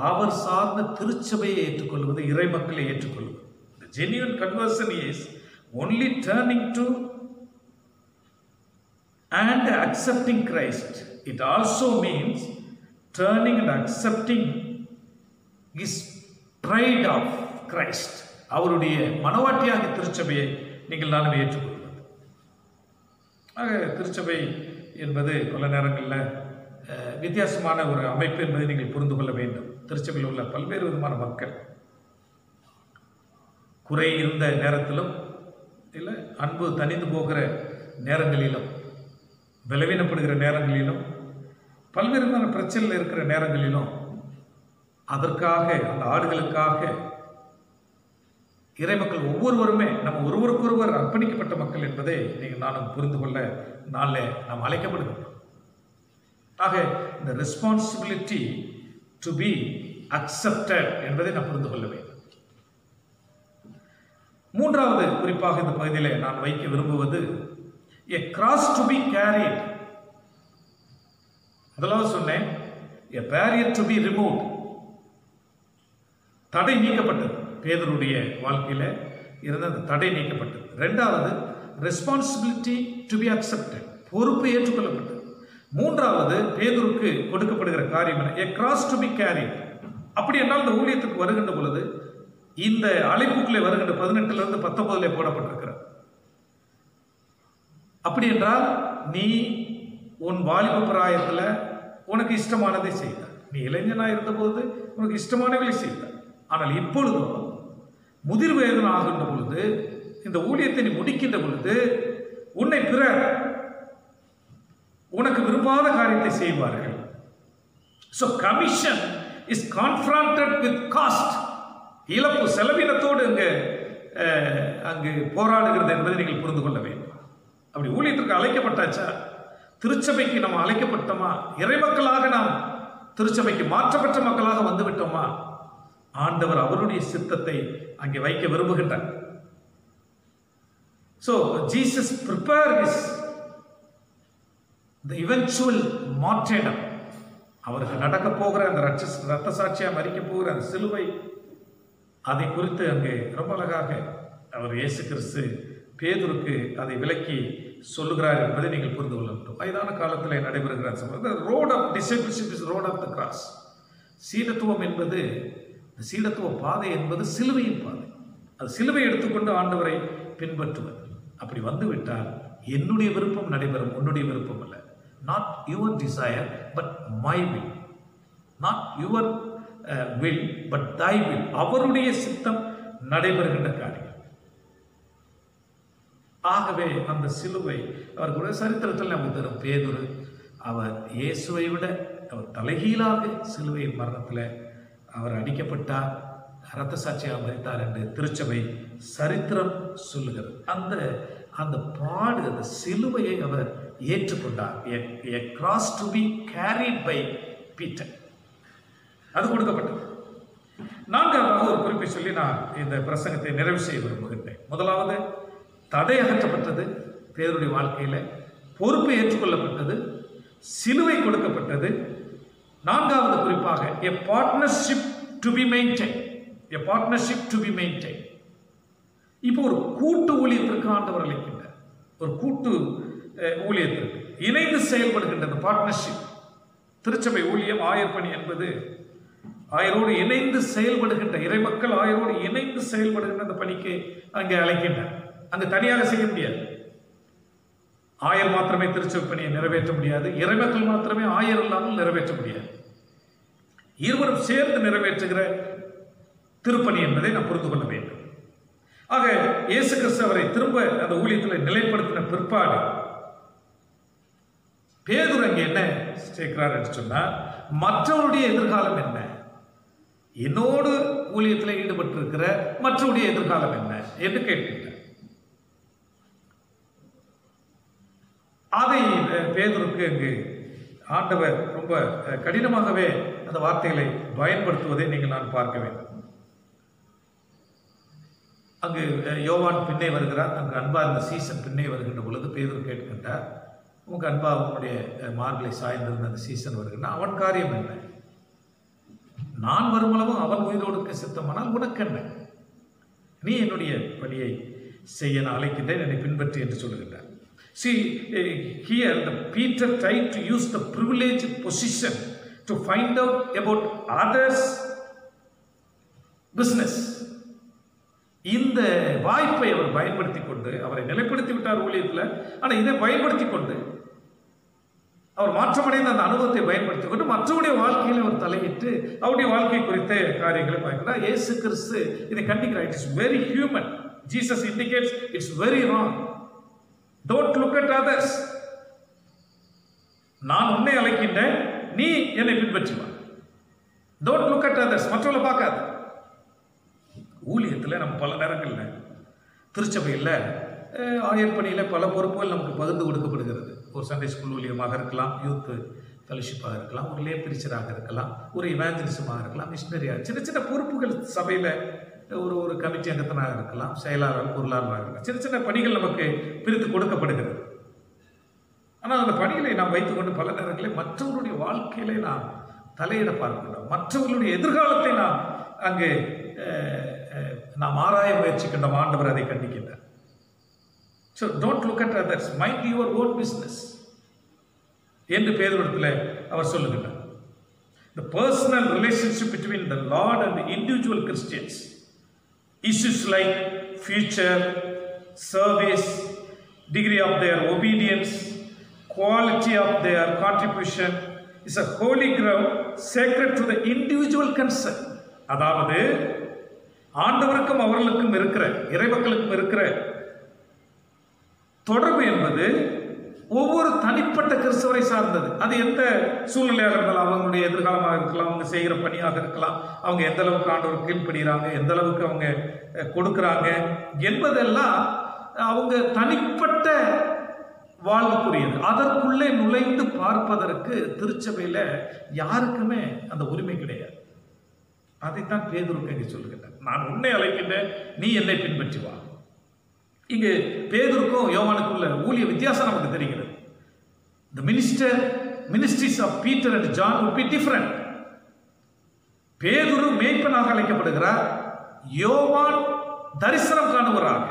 அவர் சார்ந்த திருச்சபையை ஏற்றுக்கொள்வது, இறை மக்களை ஏற்றுக்கொள்வது. The genuine conversion is only turning to and accepting Christ. It also means turning and accepting His bride of Christ. அவருடைய மனவாட்டியாக திருச்சபையை நீங்கள் நானும் ஏற்றுக்கொள்வது. ஆக திருச்சபை என்பது பல நேரங்களில் வித்தியாசமான ஒரு அமைப்பு என்பதை நீங்கள் புரிந்து கொள்ள வேண்டும். திருச்சபையில் உள்ள பல்வேறு விதமான மக்கள் குறை இருந்த நேரத்திலும், இல்லை அன்பு தனிந்து போகிற நேரங்களிலும், பலவீனப்படுகிற நேரங்களிலும், பல்வேறு விதமான பிரச்சனையில் இருக்கிற நேரங்களிலும், அதற்காக அந்த ஆடுகளுக்காக இறைமக்கள் ஒவ்வொருவருமே நம்ம ஒருவருக்கொருவர் அர்ப்பணிக்கப்பட்ட மக்கள் என்பதை நீங்கள் நானும் புரிந்து கொள்ள நாளில் நாம் அழைக்கப்படுகிறோம். ஆக இந்த ரெஸ்பான்சிபிலிட்டி டு பி அக்செப்டட் என்பதை நாம் புரிந்து கொள்ள வேண்டும். மூன்றாவது குறிப்பாக இந்த பகுதியில் நான் வைக்க விரும்புவது a cross to be carried. முதலாவது சொன்னேன் a barrier to be removed. தடை நீக்கப்பட்டது. பேதுருடைய வாழ்க்கையில இருந்த அந்த தடை நீக்கப்பட்டது. இரண்டாவது ரெஸ்பான்சிபிலிட்டி டு பி அக்செப்டட், பொறுப்பு ஏற்றுக்கொள்ளப்பட்டது. மூன்றாவது பேதுருக்கு கொடுக்கப்படுகிற காரியம் a cross to be carried. அப்படி என்றால் இந்த ஊழியத்துக்கு வருகின்ற பொழுது இந்த அழைப்புக்குள்ளே வருகின்ற 18 19 போடப்பட்டிருக்கிறார். அப்படி என்றால் நீ உன் வாலிப பிராயத்தில் உனக்கு இஷ்டமானதை செய்தார். நீ இளைஞனா இருந்தபோது உனக்கு இஷ்டமானவர்களை செய்தார். ஆனால் இப்பொழுதோ முதிர் வயது ஆகின்ற பொழுது இந்த ஊழியத்தை நீ முடிக்கின்ற பொழுது உன்னை பிறர் உனக்கு விரும்பாத காரியத்தை செய்வார்கள். So commission is confronted with cost. இழப்பு செலவினத்தோடு அங்கு போராடுகிறது என்பதை நீங்கள் புரிந்து கொள்ள வேண்டும். அப்படி ஊழியத்திற்கு அழைக்கப்பட்டாச்சா, திருச்சபைக்கு நம்ம அழைக்கப்பட்டோமா, இறைமக்களாக நாம் திருச்சபைக்கு மாற்றப்பட்ட மக்களாக வந்துவிட்டோமா, ஆண்டவர் அவருடைய சித்தத்தை அங்கே வைக்க விரும்புகின்றார். So Jesus prepared his the eventual martyrdom. அவருக்கு நடக்க போகிற அந்த ரத்த சாட்சியா மரிக்க போகிற அந்த சிலுவை, அதை குறித்து அங்கே ரொம்ப அழகாக அவர் இயேசு கிறிஸ்து பேதுருக்கு அதை விளக்கி சொல்லுகிறார் என்பதை நீங்கள் புரிந்து கொள்ள வேண்டும். வயதான காலத்தில் நடைபெறுகிறார். Road of discipleship is road of the cross. சீடத்துவம் என்பது, சீடத்துவ பாதை என்பது சிலுவையின் பாதை. அது சிலுவை எடுத்துக்கொண்டு ஆண்டவரை பின்பற்றுவது. அப்படி வந்துவிட்டால் என்னுடைய விருப்பம் நடைபெறும், உன்னுடைய விருப்பம் அல்ல. Not your desire but my will. Not your will but thy will. அவருடைய சித்தம் நடைபெறுகின்ற காரியம். ஆகவே அந்த சிலுவை அவர்களுடைய சரித்திரத்தில் நமக்கு தரும். பேதுரு அவர் இயேசுவை விட அவர் தலைகீழாக சிலுவை மரணத்தில் அவர் அடிக்கப்பட்டார், இரத்த சாட்சியாக மரித்தார் என்று திருச்சபை சரித்திரம் சொல்லுகிறது. அந்த பாடு, அந்த சிலுவையை அவர் ஏற்றுக்கொண்டார். A cross to be carried by Peter. அது கொடுக்கப்பட்டது. நான்காவது ஒரு குறிப்பை சொல்லி நான் இந்த பிரசங்கத்தை நிறைவு செய்ய விரும்புகின்றேன். முதலாவது தடை அகற்றப்பட்டது பேருடைய வாழ்க்கையில, பொறுப்பு ஏற்றுக்கொள்ளப்பட்டது, சிலுவை கொடுக்கப்பட்டது. நான்காவது குறிப்பாக a partnership to be maintained. A partnership to be maintained. இப்போ ஒரு கூட்டு ஊழியத்திற்கு ஆண்டவர் அழைக்கின்றார். ஒரு கூட்டு ஊழியத்திற்கு இணைந்து செயல்படுகின்ற பார்ட்னர்ஷிப். திருச்சபை ஊழியம் ஆயர் பணி என்பது ஆயரோடு இணைந்து செயல்படுகின்ற, இறைமக்கள் ஆயரோடு இணைந்து செயல்படுகின்ற அந்த பணிக்கு அங்கே அழைக்கின்றார். அங்கு தனியாக செய்ய முடியாது. ஆயர் மாத்திரமே திருச்சபை பணியை நிறைவேற்ற முடியாது, இறைமக்கள் மாத்திரமே ஆயர் இல்லாமல் நிறைவேற்ற முடியாது. இருவரும் சேர்ந்து நிறைவேற்றுகிற திருப்பணி என்பதை நாம் புரிந்து கொள்ள வேண்டும். ஆக இயேசு கிறிஸ்து அவரை திரும்ப அந்த ஊழியத்தில் நிலைப்படுத்தின பிற்பாடு பேதுரு அங்கே என்ன சேர்க்கிறார் என்று சொன்னால், மற்றவருடைய எதிர்காலம் என்ன, என்னோடு ஊழியத்தில் ஈடுபட்டிருக்கிற மற்றவருடைய எதிர்காலம் என்ன என்று கேட்கின்றார். அதை பேதுருக்கு அங்கு ஆண்டவர் ரொம்ப கடினமாகவே அந்த வார்த்தைகளை பயன்படுத்துவதை நீங்கள் நான் பார்க்க வேண்டும். அங்கு யோவான் பின்னே வருகிறார். அங்கு அன்பா இருந்த சீசன் பின்னே வருகின்ற பொழுது பேதுரு கேட்கின்றார், உங்க அன்பா அவனுடைய மார்களை சாய்ந்திருந்த அந்த சீசன் வருகின்ற அவன் காரியம் என்ன? நான் வருமளவும் அவன் உயிரோடுக்க சித்தமானால் உனக்கு என்ன? நீ என்னுடைய பணியை செய்ய நான் அழைக்கின்றேன், என்னை பின்பற்றி என்று சொல்லுகின்றார். See, here the Peter tried to use the privileged position to find out about others' business. இந்த வாய்ப்பை அவர் பயன்படுத்தி கொண்டு அவரை நிலைப்படுத்தி விட்டார் ஊழியத்தில். ஆனால் இதை பயன்படுத்தி கொண்டு அவர் மாற்றமடைந்த அந்த அனுபவத்தை பயன்படுத்தி கொண்டு மற்றவருடைய வாழ்க்கையில் அவர் தலையிட்டு அவருடைய வாழ்க்கை குறித்த காரியங்களை பயன்படுத்தார். இயேசு கிறிஸ்து இதை கண்டிக்கிறார். It is very human. Jesus indicates it's very wrong. Don't look at others. நான் உன்னை அழைக்கின்றேன், நீ என்னை பின்பற்றி வா. Don't look at others. மற்றவங்களை பார்க்காத. ஊழியத்தில் நம்ம பல நேரங்களில் திருச்சபையில் ஆயர் பணியில் பல பொறுப்புகள் நமக்கு பகிர்ந்து கொடுக்கப்படுகிறது. ஒரு சண்டே ஸ்கூல் ஊழியமாக இருக்கலாம், யூத் ஃபெலோஷிப்பாக இருக்கலாம், ஒரு லே பிரீச்சராக இருக்கலாம், ஒரு இவாஞ்சலிசமாக இருக்கலாம், மிஷினரியாக சின்ன சின்ன பொறுப்புகள் சபையில் ஒரு ஒரு கமிட்டி அங்கத்தினாக இருக்கலாம், செயலாளர், பொருளாளராக இருக்கலாம். சின்ன சின்ன பணிகள் நமக்கு பிரித்து கொடுக்கப்படுகிறது. ஆனால் அந்த பணிகளை நாம் வைத்துக்கொண்டு பல நேரங்களில் மற்றவர்களுடைய வாழ்க்கையிலே நாம் தலையிட பார்க்கிறோம். மற்றவர்களுடைய எதிர்காலத்தை நாம் அங்கே நாம் ஆராய முயற்சிக்கின்றோம். ஆண்டவர் அதை கண்டிக்கின்றார். So don't look at others, mind your own business என்று பேதுருவிடத்தில் அவர் சொல்லுகிறார். The personal relationship between the Lord and the individual Christians, issues like future, service, degree of their obedience, quality of their contribution is a holy ground sacred to the individual concern. அதாவது ஆண்டவருக்கும் அவர்களுக்கும் இருக்கிற, இறைமக்களுக்கும் இருக்கிற தொடர்பு என்பது ஒவ்வொரு தனிப்பட்ட கிறிஸ்தவரை சார்ந்தது. அது எந்த சூழ்நிலையாக இருந்தாலும், அவங்களுடைய எதிர்காலமாக இருக்கலாம், அவங்க செய்கிற பணியாக இருக்கலாம், அவங்க எந்த அளவுக்கு ஆண்டவருக்கு கீழ்ப்படுகிறாங்க, எந்த அளவுக்கு அவங்க கொடுக்குறாங்க என்பதெல்லாம் அவங்க தனிப்பட்ட வாழ்வுக்குரியது. அதற்குள்ளே நுழைந்து பார்ப்பதற்கு திருச்சபையில் யாருக்குமே அந்த உரிமை கிடையாது. அதைத்தான் பேதுருக்கு இங்கே சொல்லுகிறேன். நான் உன்னை அழைக்கின்றேன், நீ என்னை பின்பற்றி வா. இங்கு பேதுருக்கும் யோவானுக்குள்ள ஊழிய வித்தியாசம் நமக்கு தெரிகிறது. The ministries of Peter and John would be different. பேதுரு மேய்ப்பனாக அழைக்கப்படுகிறார், யோவான் தரிசனம் காணுகிறார்.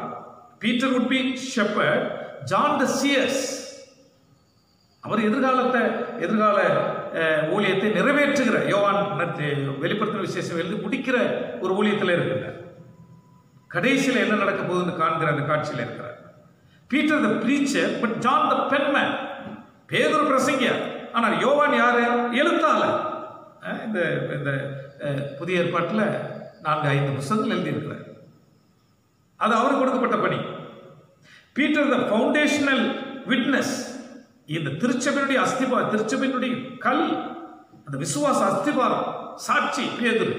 Peter would be shepherd, John the seers. அவர் எதிர்கால ஊழியத்தை நிறைவேற்றுகிற, யோவான் வெளிப்படுத்தின விசேஷம் எழுதி முடிக்கிற ஒரு ஊழியத்தில் இருக்கிறார். கடைசியில் என்ன நடக்க போகுதுன்னு காண்கிற அந்த காட்சியில் இருக்கிறார். Peter the preacher, but John the penman. பேதுரு பிரசங்கியார், ஆனால் யோவான் யாரு? எழுத்தாளர். இந்த புதிய ஏற்பாட்டில் 4-5 புத்தகங்கள் எழுதியிருக்கிறார். அது அவருக்கு கொடுக்கப்பட்ட பணி. பீட்டர் த ஃபவுண்டேஷனல் விட்னஸ். இந்த திருச்சபையினுடைய அஸ்திபாரம், திருச்சபையினுடைய கல், அந்த விசுவாச அஸ்திபாரம், சாட்சி பேதுரு.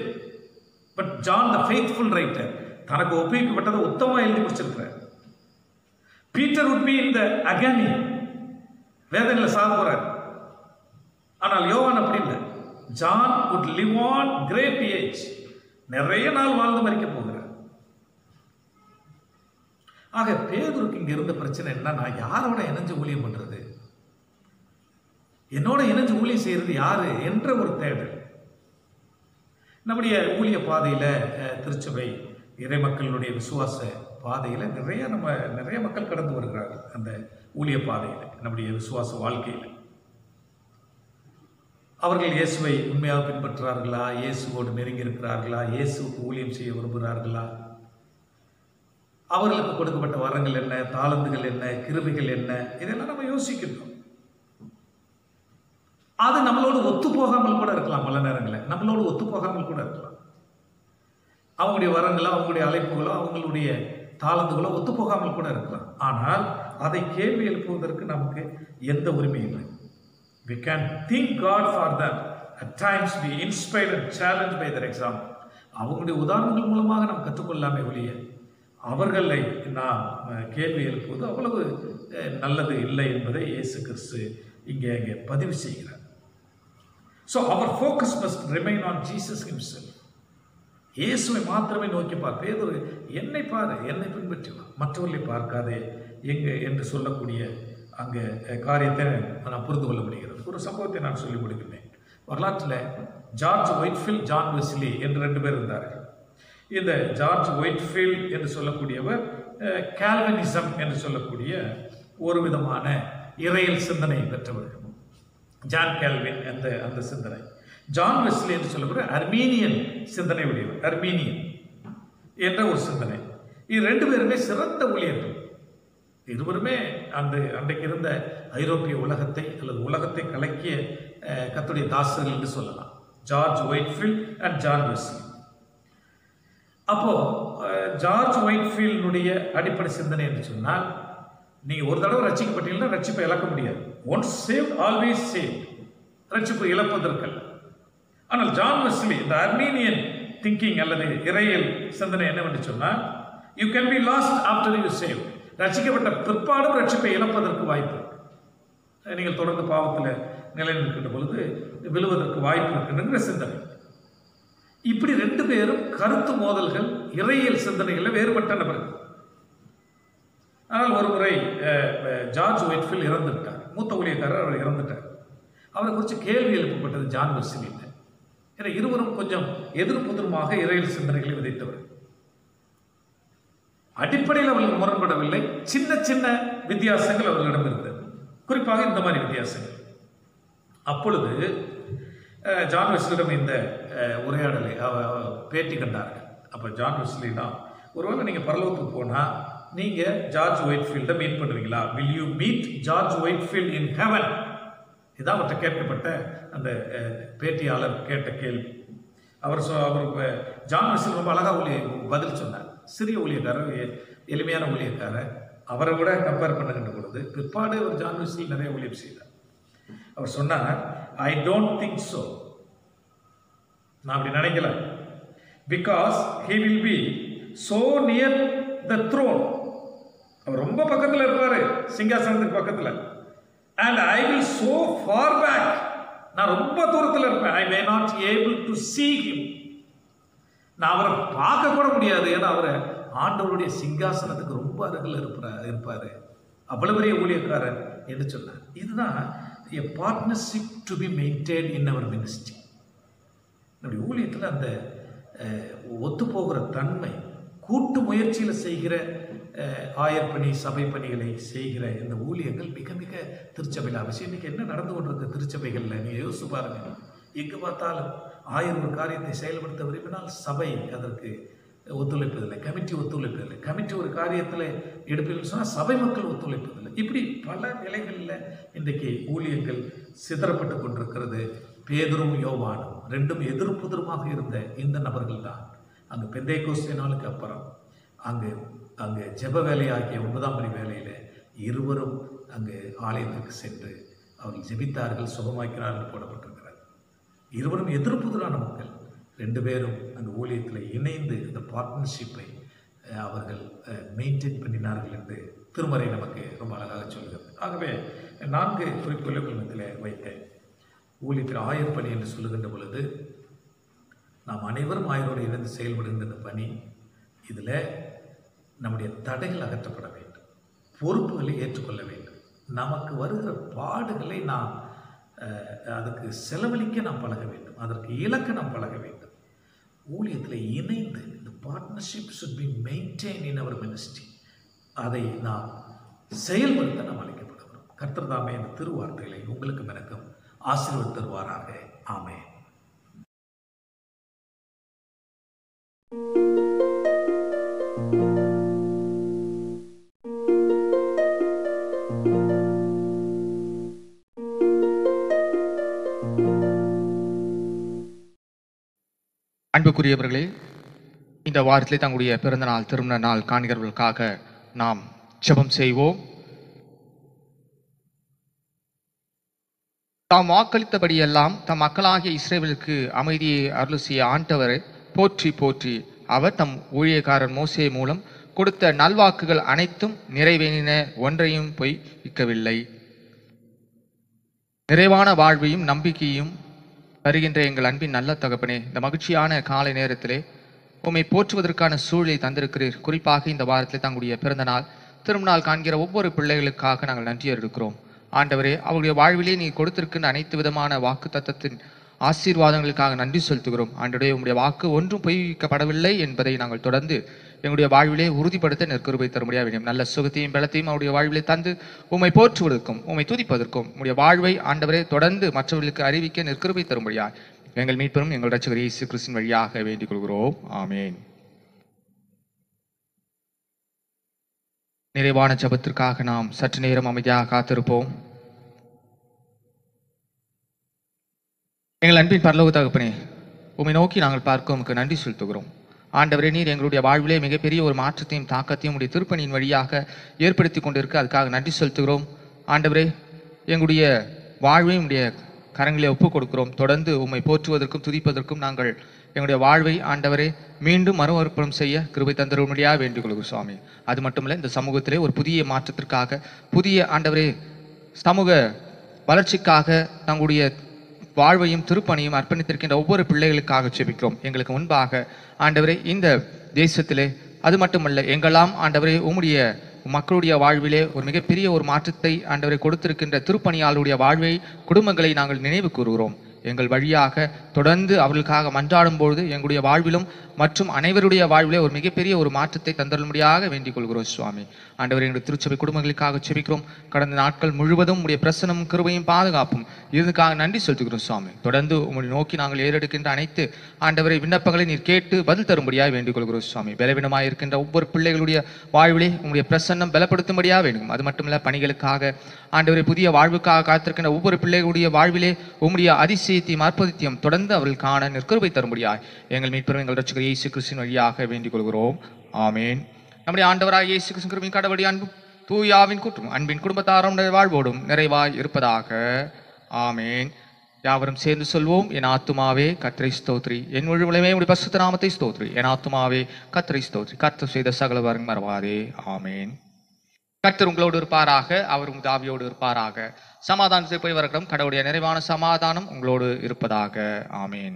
But John the faithful writer, தனக்கு ஒப்புவிக்கப்பட்டதை உத்தமமாக எழுதி முடிச்சிருக்கிறார். Peter would be in the agony, வேதனையில் சாக போறார். ஆனால் யோவான் அப்படி இல்லை. John would live on great age, நிறைய நாள் வாழ்ந்து மரிக்க போகிறார். ஆக பேதுருக்கு இங்க இருந்த பிரச்சனை என்ன? நான் யாரோட இணைஞ்சு ஊழியம் பண்றது, என்னோட இணைஞ்சு ஊழியம் செய்யறது யாரு என்ற ஒரு தேடல். நம்முடைய ஊழிய பாதையில, திருச்சபை இறைமக்களுடைய விசுவாச பாதையில நிறைய மக்கள் கடந்து வருகிறார்கள். அந்த ஊழிய பாதையில, நம்முடைய விசுவாச வாழ்க்கையில அவர்கள் இயேசுவை உண்மையாக பின்பற்றுகிறார்களா, இயேசுவோடு நெருங்கி இருக்கிறார்களா, இயேசுக்கு ஊழியம் செய்ய விரும்புகிறார்களா, அவர்களுக்கு கொடுக்கப்பட்ட வரங்கள் என்ன, தாளந்துகள் என்ன, கிருபைகள் என்ன, இதெல்லாம் நம்ம யோசிக்கணும். அது நம்மளோடு ஒத்து போகாமல் கூட இருக்கலாம். பல நேரங்களில் நம்மளோடு ஒத்து போகாமல் கூட இருக்கலாம். அவங்களுடைய வரங்களோ, அவங்களுடைய அழைப்புகளோ, அவங்களுடைய தாளந்துகளோ ஒத்து போகாமல் கூட இருக்கலாம். ஆனால் அதை கேள்வி எழுப்புவதற்கு நமக்கு எந்த உரிமையும் இல்லை. We can thank God for them. At times we inspired and challenged by their example. அவங்களுடைய உதாரணங்கள் மூலமாக நாம் கற்றுக்கொள்ளாமே ஒழிய அவர்களை நாம் கேள்வி எழுப்புவது அவ்வளவு நல்லது இல்லை என்பதை இயேசு கிறிஸ்து இங்கே பதிவு செய்கிறார். So our focus must remain on Jesus himself. இயேசுவை மாத்திரமே நோக்கி பார். பேதுரு, என்னை பாரு, என்னை பின்பற்றி வா, மற்றவர்களை பார்க்காதே என்று சொல்லக்கூடிய அங்கே காரியத்தை நான் புரிந்து கொள்ள முடிகிறது. ஒரு சம்பவத்தை நான் சொல்லிக் கொடுக்கிறேன். வரலாற்றில் ஜார்ஜ் ஒயிட்ஃபீல்ட், ஜான் வெஸ்லி என்று 2 பேர் இருந்தார்கள். இந்த ஜார்ஜ் ஒயிட்ஃபீல்ட் என்று சொல்லக்கூடியவர் கால்வினிசம் என்று சொல்லக்கூடிய ஒரு விதமான இறையியல் சிந்தனை பெற்றவர்கள். ஜான் கால்வின் அந்த சிந்தனை. ஜான் வெஸ்லி என்று சொல்லக்கூடிய அர்மீனியன் சிந்தனை உடையவர், அர்மீனியன் என்ற ஒரு சிந்தனை. இது 2 பேருமே சிறந்த ஊழியர்கள். இருவருமே அன்றைக்கு இருந்த ஐரோப்பிய உலகத்தை அல்லது உலகத்தை கலக்கிய கர்த்தருடைய தாசர்கள் என்று சொல்லலாம். George Whitefield and John Wesley. அப்போ ஜார்ஜ் ஒயிட்ஃபீல்டுடைய அடிப்படை சிந்தனை என்று சொன்னால், நீங்க ஒரு தடவை ரட்சிக்கப்பட்டீங்கன்னா ரட்சிப்பை இழக்க முடியாது. ஒன்ஸ் சேவ்ட் ஆல்வேஸ் சேவ்ட், ரட்சிப்பு இழப்பதற்கல்ல. ஆனால் ஜான் வெஸ்லி இந்த அர்மீனியன் திங்கிங் அல்லது இறையியல் சிந்தனை என்னவென்று சொன்னால், you can be last after you save, ரட்சிக்கப்பட்ட பிற்பாடும் ரட்சிப்பை இழப்பதற்கு வாய்ப்பு. நீங்கள் தொடர்ந்து பாவத்தில் நிலைநிற்கின்ற பொழுது விழுவதற்கு வாய்ப்பு இருக்கின்ற சிந்தனை. இப்படி 2 பேரும் கருத்து மோதல்கள், இறையியல் சிந்தனைகளில் வேறுபட்ட நபர்கள். ஆனால் ஒரு முறை ஜார்ஜ் ஒயிட்ஃபீல்ட் இறந்துவிட்டார். மூத்த ஊழியக்காரர், அவர் இறந்துட்டார். அவரை குறித்து கேள்வி எழுப்பப்பட்டது ஜான் வெஸ்லியில். ஏன்னா இருவரும் கொஞ்சம் எதிர்ப்புதிருமாக இறையியல் சிந்தனைகளை விதைத்தவர். அடிப்படையில் அவர்கள் முரண்படவில்லை. சின்ன சின்ன வித்தியாசங்கள் அவர்களிடம் இருந்தது, குறிப்பாக இந்த மாதிரி வித்தியாசங்கள். அப்பொழுது ஜான் வெஸ்லியிடம் இந்த உரையாடலை பேட்டி கண்டார்கள். அப்போ ஜான் வெஸ்லி தான், ஒருவேளை நீங்கள் பரலோகத்துக்கு போனால் நீங்கள் ஜார்ஜ் ஒயிட்ஃபீல்டை மீட் பண்ணுவீங்களா? Will you meet George Whitefield in heaven? இதான் அவர்கிட்ட கேட்கப்பட்ட அந்த பேட்டியாளர் கேட்ட கேள்வி. அவர் ஜான் வெஸ்லி ரொம்ப அழகாக பதில் சொன்னார். சிறிய ஊழியக்காரர், எளிமையான ஊழியக்காரர், அவரை விட கம்பேர் பண்ணுகின்ற பொழுது பிற்பாடு ஒரு ஜான் வெஸ்லி நிறைய ஊழியம் செய்தார். அவர் சொன்னார், ஐ டோன்ட் திங்க் ஸோ, நான் அப்படி நினைக்கல. Because he will be so near the throne, அவர் ரொம்ப பக்கத்தில் இருப்பாரு, சிங்காசனத்துக்கு பக்கத்தில். And I will so far back, நான் ரொம்ப தூரத்தில் இருப்பேன். I may not able to see him, நான் அவரை பார்க்க கூட முடியாது. ஏன்னா அவரை ஆண்டவருடைய சிங்காசனத்துக்கு ரொம்ப அருகில் இருப்பார். அவ்வளவு பெரிய ஊழியக்காரர் என்று சொன்னார். இதுதான் a partnership to be maintained in our ministry. நம்முடைய ஊழியத்தில் அந்த ஒத்துப்போகிற தன்மை, கூட்டு முயற்சியில் செய்கிற ஆயர்பணி, சபை பணிகளை செய்கிற இந்த ஊழியங்கள் மிக மிக திருச்சபையில் அவசியம். இன்றைக்கி என்ன நடந்து கொண்டிருக்கு திருச்சபைகளில் நீங்கள் யோசிச்சு பாருங்கள். எங்கே பார்த்தாலும் ஒரு காரியத்தை செயல்படுத்த விரும்பினால் சபை அதற்கு ஒத்துழைப்பதில்லை, கமிட்டி ஒத்துழைப்பதில்லை, கமிட்டி ஒரு காரியத்தில் எடுப்பதில்லை சொன்னால் சபை மக்கள் ஒத்துழைப்பதில்லை. இப்படி பல நிலைகளில் இன்றைக்கு ஊழியங்கள் சிதறப்பட்டு கொண்டிருக்கிறது. பேதுரும் யோவானும் ரெண்டும் எதிர்ப்புதிருமாக இருந்த இந்த நபர்கள் தான் அங்கே பெந்தைக்கோஸ்தே நாளுக்கு அப்புறம் அங்கே ஜெப வேலையாகிய 9ஆம் மணி வேலையில் இருவரும் அங்கே ஆலயத்திற்கு சென்று அவர்கள் ஜெபித்தார்கள், சுகமாக்கிறார்கள் போடப்பட்டிருக்கிறார். இருவரும் எதிர்ப்புதிரான மக்கள், 2 பேரும் அந்த ஊழியத்தில் இணைந்து அந்த பார்ட்னர்ஷிப்பை அவர்கள் மெயின்டைன் பண்ணினார்கள் என்று திருமறை நமக்கு ரொம்ப அழகாக சொல்கிறது. ஆகவே 4 குறிப்புகளுக்கு மத்தியில் வைத்தேன். ஊழியத்தில் ஆயர் பணி என்று சொல்லுகின்ற பொழுது நாம் அனைவரும் ஆயரோடு இணைந்து செயல்படுகின்ற பணி. இதில் நம்முடைய தடைகள் அகற்றப்பட வேண்டும், பொறுப்புகளை ஏற்றுக்கொள்ள வேண்டும், நமக்கு வருகிற பாடுகளை நாம் அதுக்கு செலவழிக்க நாம் பழக வேண்டும், அதற்கு இலக்க நாம் பழக வேண்டும். ஊழியத்தில் இணைந்து இந்த partnership should be maintained in our ministry. அதை நாம் செயல்படுத்த நாம் அழைக்கப்படுகிறோம். கர்த்தர் தாமே இந்த திருவார்த்தைகளை உங்களுக்கும் எனக்கும் ஆசீர்வாதம் தருவாராக. ஆமென். அன்புக்குரியவர்களே, இந்த வாரத்திலே தங்களுடைய பிறந்தநாள், திருமண நாள் காண்கிறவர்களுக்காக நாம் ஜெபம் செய்வோம். தாம் வாக்களித்தபடியெல்லாம் தம் மக்களாகிய இஸ்ரவேலுக்கு அமைதியை அருள் செய்ய ஆண்டவரை போற்றி போற்றி அவர் தம் ஊழியக்காரர் மோசே மூலம் கொடுத்த நல்வாக்குகள் அனைத்தும் நிறைவேறின, ஒன்றையும் பொய்விக்கவில்லை. நிறைவான வாழ்வையும் நம்பிக்கையும் வருகின்ற எங்கள் அன்பின் நல்ல தகப்பனே, இந்த மகிழ்ச்சியான காலை நேரத்திலே உம்மை போற்றுவதற்கான சூழலை தந்திருக்கிறீர். குறிப்பாக இந்த வாரத்தில் தங்களுடைய பிறந்த நாள், திருநாள் காண்கிற ஒவ்வொரு பிள்ளைகளுக்காக நாங்கள் நன்றியர் இருக்கிறோம். ஆண்டவரே, அவருடைய வாழ்விலே நீ கொடுத்திருக்கின்ற அனைத்து விதமான வாக்கு தத்தத்தின் ஆசீர்வாதங்களுக்காக நன்றி செலுத்துகிறோம். ஆண்டவரே, உம்முடைய வாக்கு ஒன்றும் பொய்விக்கப்படவில்லை என்பதை நாங்கள் தொடர்ந்து எங்களுடைய வாழ்விலே உறுதிப்படுத்த நெற்கிருபை தர முடியாது. நல்ல சுகத்தையும் பலத்தையும் அவருடைய வாழ்விலே தந்து உம்மை போற்றுவதற்கும் உம்மை துதிப்பதற்கும் உம்முடைய வாழ்வை ஆண்டவரே தொடர்ந்து மற்றவர்களுக்கு அறிவிக்க நெற்கிருபை தர முடியாது. எங்கள் மீட்பரும் எங்கள் இரட்சகர் இயேசு கிறிஸ்துவின் வழியாக வேண்டிக் கொள்கிறோம். ஆமேன். நிறைவான ஜெபத்திற்காக நாம் சற்று நேரம் அமைதியாக காத்திருப்போம். எங்கள் அன்பின் பரலோக தகப்பனே, உம்மை நோக்கி நாங்கள் பார்க்க உமக்கு நன்றி செலுத்துகிறோம். ஆண்டவரே, நீர் எங்களுடைய வாழ்விலே மிகப்பெரிய ஒரு மாற்றத்தையும் தாக்கத்தையும் உடைய திருப்பணியின் வழியாக ஏற்படுத்தி கொண்டிருக்க அதுக்காக நன்றி செலுத்துகிறோம். ஆண்டவரே, எங்களுடைய வாழ்வையும் உடைய கரங்களை ஒப்புக் கொடுக்கிறோம். தொடர்ந்து உம்மை போற்றுவதற்கும் துதிப்பதற்கும் நாங்கள் எங்களுடைய வாழ்வை ஆண்டவரே மீண்டும் மறுவர்ப்பணம் செய்ய கிருபை தந்தரும்படியாக வேண்டிக் கொள்கிறோம் சுவாமி. அது மட்டுமல்ல, இந்த சமூகத்திலே ஒரு புதிய மாற்றத்திற்காக, புதிய ஆண்டவரே சமூக வளர்ச்சிக்காக தங்களுடைய வாழ்வையும் திருப்பணியும் அர்ப்பணித்திருக்கின்ற ஒவ்வொரு பிள்ளைகளுக்காக ஜெபிக்கிறோம். எங்களுக்கு முன்பாக ஆண்டவரே இந்த தேசத்திலே அது மட்டுமல்ல எங்கெல்லாம் ஆண்டவரே உம்முடைய மக்களுடைய வாழ்விலே ஒரு மிகப்பெரிய ஒரு மாற்றத்தை ஆண்டவரை கொடுத்திருக்கின்ற திருப்பணியாளருடைய வாழ்வை குடும்பங்களை நாங்கள் நினைவு கூறுகிறோம். எங்கள் வழியாக தொடர்ந்து அவர்களுக்காக மன்றாடும் பொழுது எங்களுடைய வாழ்விலும் மற்றும் அனைவருடைய வாழ்விலே ஒரு மிகப்பெரிய ஒரு மாற்றத்தை தந்தரும்படியாக வேண்டிக் கொள்கிறோம் சுவாமி. ஆண்டவரே, எங்களுடைய திருச்சபை குடும்பங்களுக்காக செபிக்கிறோம். கடந்த நாட்கள் முழுவதும் உடைய பிரசனமும் கிருபையும் பாதுகாப்பும் இதுக்காக நன்றி செலுத்துகிறோம் சுவாமி. தொடர்ந்து உங்களை நோக்கி நாங்கள் ஏறெடுக்கின்ற அனைத்து ஆண்டவரை விண்ணப்பங்களை நீர் கேட்டு பதில் தரும்படியாக வேண்டிக் கொள்கிறோம் சுவாமி. பலவீனமாக இருக்கின்ற ஒவ்வொரு பிள்ளைகளுடைய வாழ்விலே உங்களுடைய பிரசன்னம் பலப்படுத்தும்படியாக வேண்டும். அது மட்டுமல்ல, பணிகளுக்காக ஆண்டவரை புதிய வாழ்வுக்காக காத்திருக்கின்ற ஒவ்வொரு பிள்ளைகளுடைய வாழ்விலே உம்முடைய அதிசயத்தையும் அற்புதத்தையும் தொடர்ந்து அவர்கள் காண நிற்கிருபை தரும்படியாய் எங்கள் மீட்பரும் எங்கள் இரட்சகர் இயேசு கிறிஸ்துவின் வழியாக வேண்டிக் கொள்கிறோம். ஆமேன். நம்முடைய ஆண்டவராக இயேசு கிறிஸ்து கிருபையும் கடவுளுடைய அன்பும் தூயாவின் கூட்டும் அன்பின் குடும்பத்தாரும் வாழ்வோடும் நிறைவாய் இருப்பதாக. ஆமேன். யாவரும் சேர்ந்து சொல்வோம். என் ஆத்துமாவே கர்த்தரை ஸ்தோத்ரி, என் முழு உலகமே உம்முடைய பரிசுத்த நாமத்தை ஸ்தோத்ரி. என் ஆத்துமாவே கர்த்தரை ஸ்தோத்ரி, கர்த்தர் செய்த சகல உபகாரங்களையும் மறவாதே. ஆமேன். கர்த்தர் உங்களோடு இருப்பாராக, அவர் உங்கள் ஆவியோடு இருப்பாராக. சமாதானத்தை போய் வரட்டும். கடவுளுடைய நிறைவான சமாதானம் உங்களோடு இருப்பதாக. ஆமேன்.